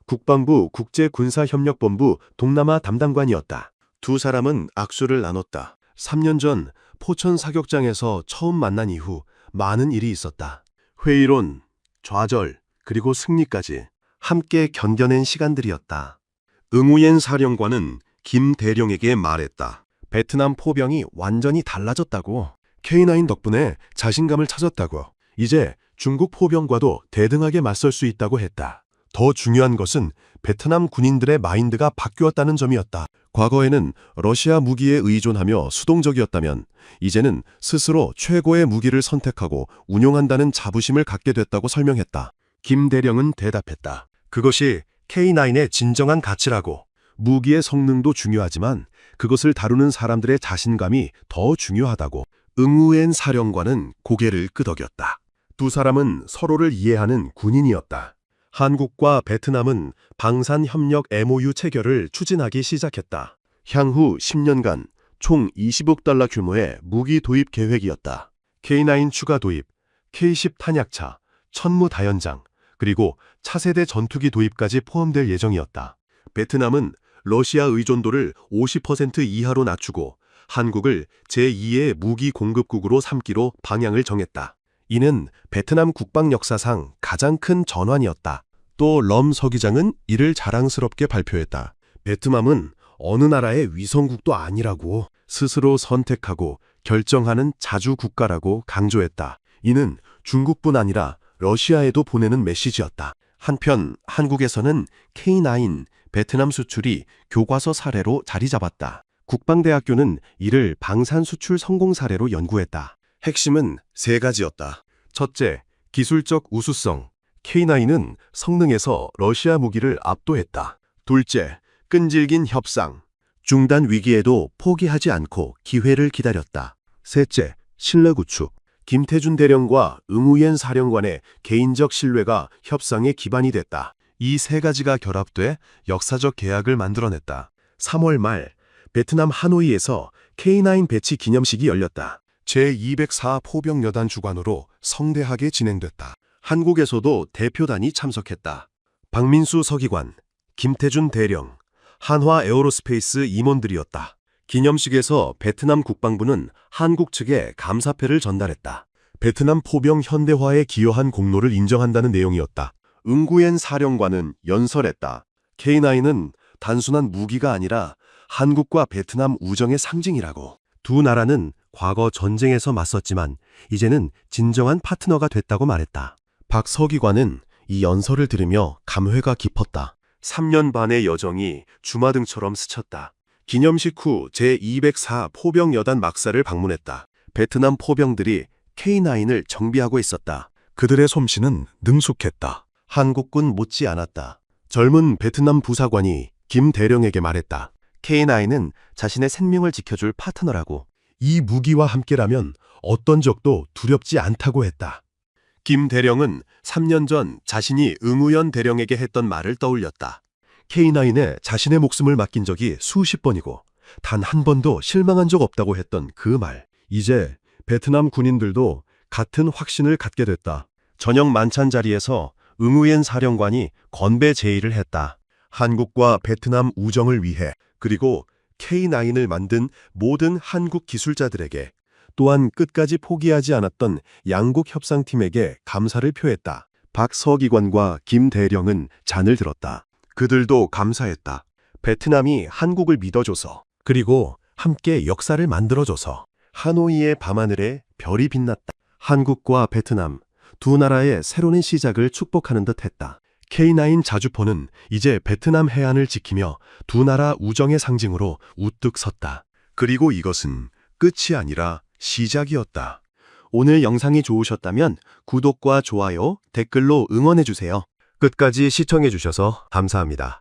국방부 국제군사협력본부 동남아 담당관이었다. 두 사람은 악수를 나눴다. 3년 전 포천 사격장에서 처음 만난 이후 많은 일이 있었다. 회의론, 좌절, 그리고 승리까지 함께 견뎌낸 시간들이었다. 응우옌 사령관은 김 대령에게 말했다. 베트남 포병이 완전히 달라졌다고. K9 덕분에 자신감을 찾았다고. 이제 중국 포병과도 대등하게 맞설 수 있다고 했다. 더 중요한 것은 베트남 군인들의 마인드가 바뀌었다는 점이었다. 과거에는 러시아 무기에 의존하며 수동적이었다면 이제는 스스로 최고의 무기를 선택하고 운용한다는 자부심을 갖게 됐다고 설명했다. 김 대령은 대답했다. 그것이 K9의 진정한 가치라고. 무기의 성능도 중요하지만 그것을 다루는 사람들의 자신감이 더 중요하다고. 응우엔 사령관은 고개를 끄덕였다. 두 사람은 서로를 이해하는 군인이었다. 한국과 베트남은 방산협력 MOU 체결을 추진하기 시작했다. 향후 10년간 총 20억 달러 규모의 무기 도입 계획이었다. K9 추가 도입, K10 탄약차, 천무 다연장, 그리고 차세대 전투기 도입까지 포함될 예정이었다. 베트남은 러시아 의존도를 50% 이하로 낮추고 한국을 제2의 무기 공급국으로 삼기로 방향을 정했다. 이는 베트남 국방 역사상 가장 큰 전환이었다. 또 럼 서기장은 이를 자랑스럽게 발표했다. 베트남은 어느 나라의 위성국도 아니라고, 스스로 선택하고 결정하는 자주 국가라고 강조했다. 이는 중국뿐 아니라 러시아에도 보내는 메시지였다. 한편 한국에서는 K9 베트남 수출이 교과서 사례로 자리 잡았다. 국방대학교는 이를 방산 수출 성공 사례로 연구했다. 핵심은 세 가지였다. 첫째, 기술적 우수성. K9은 성능에서 러시아 무기를 압도했다. 둘째, 끈질긴 협상. 중단 위기에도 포기하지 않고 기회를 기다렸다. 셋째, 신뢰 구축. 김태준 대령과 응우옌 사령관의 개인적 신뢰가 협상의 기반이 됐다. 이 세 가지가 결합돼 역사적 계약을 만들어냈다. 3월 말 베트남 하노이에서 K9 배치 기념식이 열렸다. 제204 포병여단 주관으로 성대하게 진행됐다. 한국에서도 대표단이 참석했다. 박민수 서기관, 김태준 대령, 한화 에어로스페이스 임원들이었다. 기념식에서 베트남 국방부는 한국 측에 감사패를 전달했다. 베트남 포병 현대화에 기여한 공로를 인정한다는 내용이었다. 응구옌 사령관은 연설했다. K9은 단순한 무기가 아니라 한국과 베트남 우정의 상징이라고. 두 나라는 과거 전쟁에서 맞섰지만 이제는 진정한 파트너가 됐다고 말했다. 박 서기관은 이 연설을 들으며 감회가 깊었다. 3년 반의 여정이 주마등처럼 스쳤다. 기념식 후 제204 포병여단 막사를 방문했다. 베트남 포병들이 K9을 정비하고 있었다. 그들의 솜씨는 능숙했다. 한국군 못지않았다. 젊은 베트남 부사관이 김 대령에게 말했다. K9은 자신의 생명을 지켜줄 파트너라고. 이 무기와 함께라면 어떤 적도 두렵지 않다고 했다. 김 대령은 3년 전 자신이 응우연 대령에게 했던 말을 떠올렸다. K9에 자신의 목숨을 맡긴 적이 수십 번이고 단 한 번도 실망한 적 없다고 했던 그 말. 이제 베트남 군인들도 같은 확신을 갖게 됐다. 저녁 만찬 자리에서 응우옌 사령관이 건배 제의를 했다. 한국과 베트남 우정을 위해, 그리고 K9을 만든 모든 한국 기술자들에게, 또한 끝까지 포기하지 않았던 양국 협상팀에게 감사를 표했다. 박 서기관과 김 대령은 잔을 들었다. 그들도 감사했다. 베트남이 한국을 믿어줘서, 그리고 함께 역사를 만들어줘서. 하노이의 밤하늘에 별이 빛났다. 한국과 베트남 두 나라의 새로운 시작을 축복하는 듯 했다. K9 자주포는 이제 베트남 해안을 지키며 두 나라 우정의 상징으로 우뚝 섰다. 그리고 이것은 끝이 아니라 시작이었다. 오늘 영상이 좋으셨다면 구독과 좋아요, 댓글로 응원해주세요. 끝까지 시청해주셔서 감사합니다.